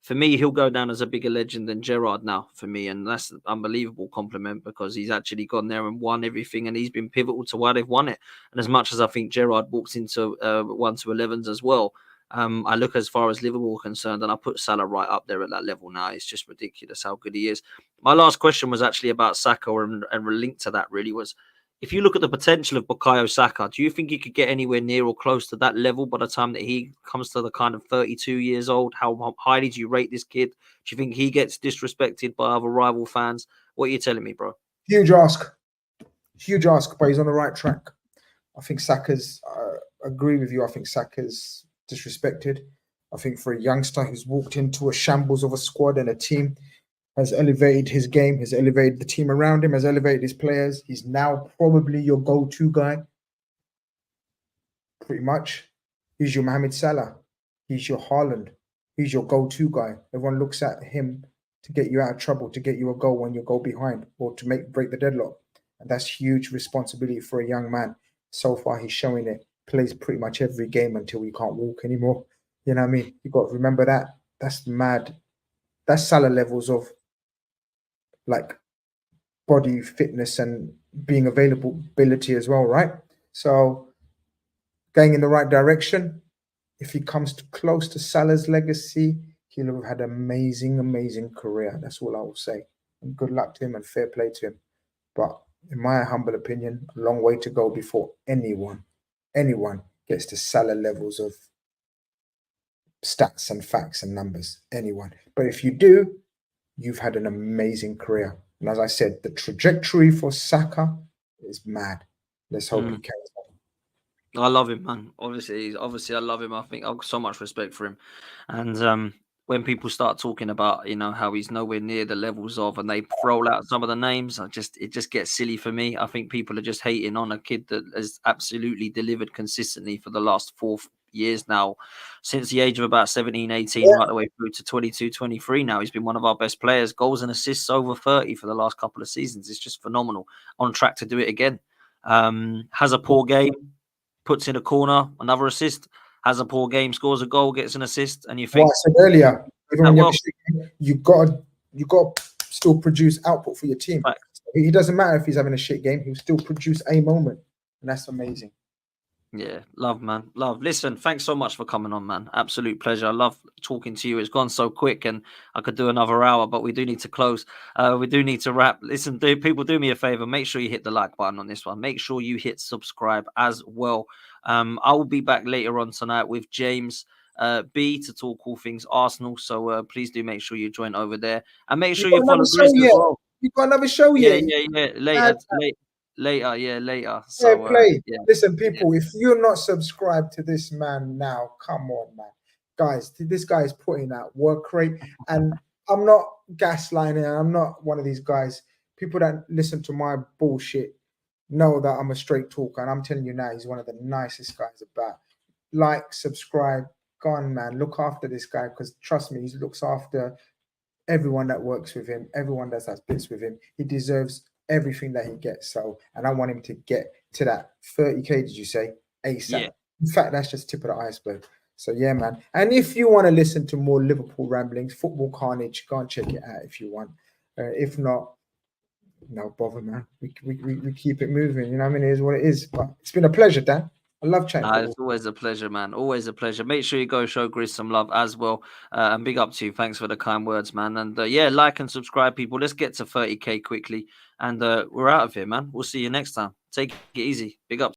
Speaker 1: for me, he'll go down as a bigger legend than Gerrard now for me. And that's an unbelievable compliment because he's actually gone there and won everything. And he's been pivotal to why they've won it. And as much as I think Gerrard walks into 1 to 11s as well, I look as far as Liverpool are concerned and I put Salah right up there at that level now. It's just ridiculous how good he is. My last question was actually about Saka and linked to that really was, if you look at the potential of Bukayo Saka, do you think he could get anywhere near or close to that level by the time that he comes to the kind of 32 years old? How highly do you rate this kid? Do you think he gets disrespected by other rival fans? What are you telling me, bro?
Speaker 2: Huge ask, but he's on the right track. I think Saka's, agree with you, I think Saka's disrespected. I think for a youngster who's walked into a shambles of a squad and a team, has elevated his game, has elevated the team around him, has elevated his players. He's now probably your go-to guy, pretty much. He's your Mohamed Salah. He's your Haaland. He's your go-to guy. Everyone looks at him to get you out of trouble, to get you a goal when you go behind, or to break the deadlock. And that's huge responsibility for a young man. So far, he's showing it. Plays pretty much every game until he can't walk anymore. You know what I mean? You got to remember that. That's mad. That's Salah levels of like body fitness and being availability as well, right? So going in the right direction. If he comes close to Salah's legacy, he'll have had an amazing career. That's all I will say. And good luck to him and fair play to him. But in my humble opinion, a long way to go before anyone gets to Salah levels of stats and facts and numbers. Anyone. But if you do, you've had an amazing career. And as I said, the trajectory for Saka is mad. Let's hope he carries on.
Speaker 1: I love him, man. Obviously, I love him. I think I've got so much respect for him. And when people start talking about, how he's nowhere near the levels of, and they roll out some of the names, it just gets silly for me. I think people are just hating on a kid that has absolutely delivered consistently for the last 4 years now, since the age of about 17, 18, right the way through to 22, 23 now. He's been one of our best players, goals and assists over 30 for the last couple of seasons. It's just phenomenal. On track to do it again. Has a poor game, puts in a corner, another assist, has a poor game, scores a goal, gets an assist, and you think,
Speaker 2: what I said earlier, even when you have a shit game, you got to still produce output for your team.
Speaker 1: Right.
Speaker 2: It doesn't matter if he's having a shit game, he'll still produce a moment, and that's amazing.
Speaker 1: Yeah, love, man. Love. Listen, thanks so much for coming on, man. Absolute pleasure. I love talking to you. It's gone so quick and I could do another hour, but we do need to close. We do need to wrap. Listen, people, do me a favor. Make sure you hit the like button on this one. Make sure you hit subscribe as well. I will be back later on tonight with James B to talk all things Arsenal. So please do make sure you join over there. And make sure you follow Grizz as well.
Speaker 2: You've got another show yet?
Speaker 1: Yeah. Later. So
Speaker 2: play. Listen, people, if you're not subscribed to this man now, come on, man. Guys, this guy is putting out work rate. And I'm not gaslighting. I'm not one of these guys. People that listen to my bullshit know that I'm a straight talker. And I'm telling you now, he's one of the nicest guys about. Like, subscribe, go on, man. Look after this guy because trust me, he looks after everyone that works with him, everyone that has bits with him. He deserves everything that he gets. So, and I want him to get to that 30K, did you say? ASAP.
Speaker 1: Yeah.
Speaker 2: In fact, that's just tip of the iceberg. So, yeah, man. And if you want to listen to more Liverpool ramblings, Football Carnage, go and check it out if you want. If not, no bother, man. We keep it moving. You know what I mean? It is what it is. But it's been a pleasure, Dan. I love chatting.
Speaker 1: It's always a pleasure, man. Always a pleasure. Make sure you go show Grizz some love as well. And big up to you. Thanks for the kind words, man. And like and subscribe, people. Let's get to 30K quickly. And we're out of here, man. We'll see you next time. Take it easy. Big up.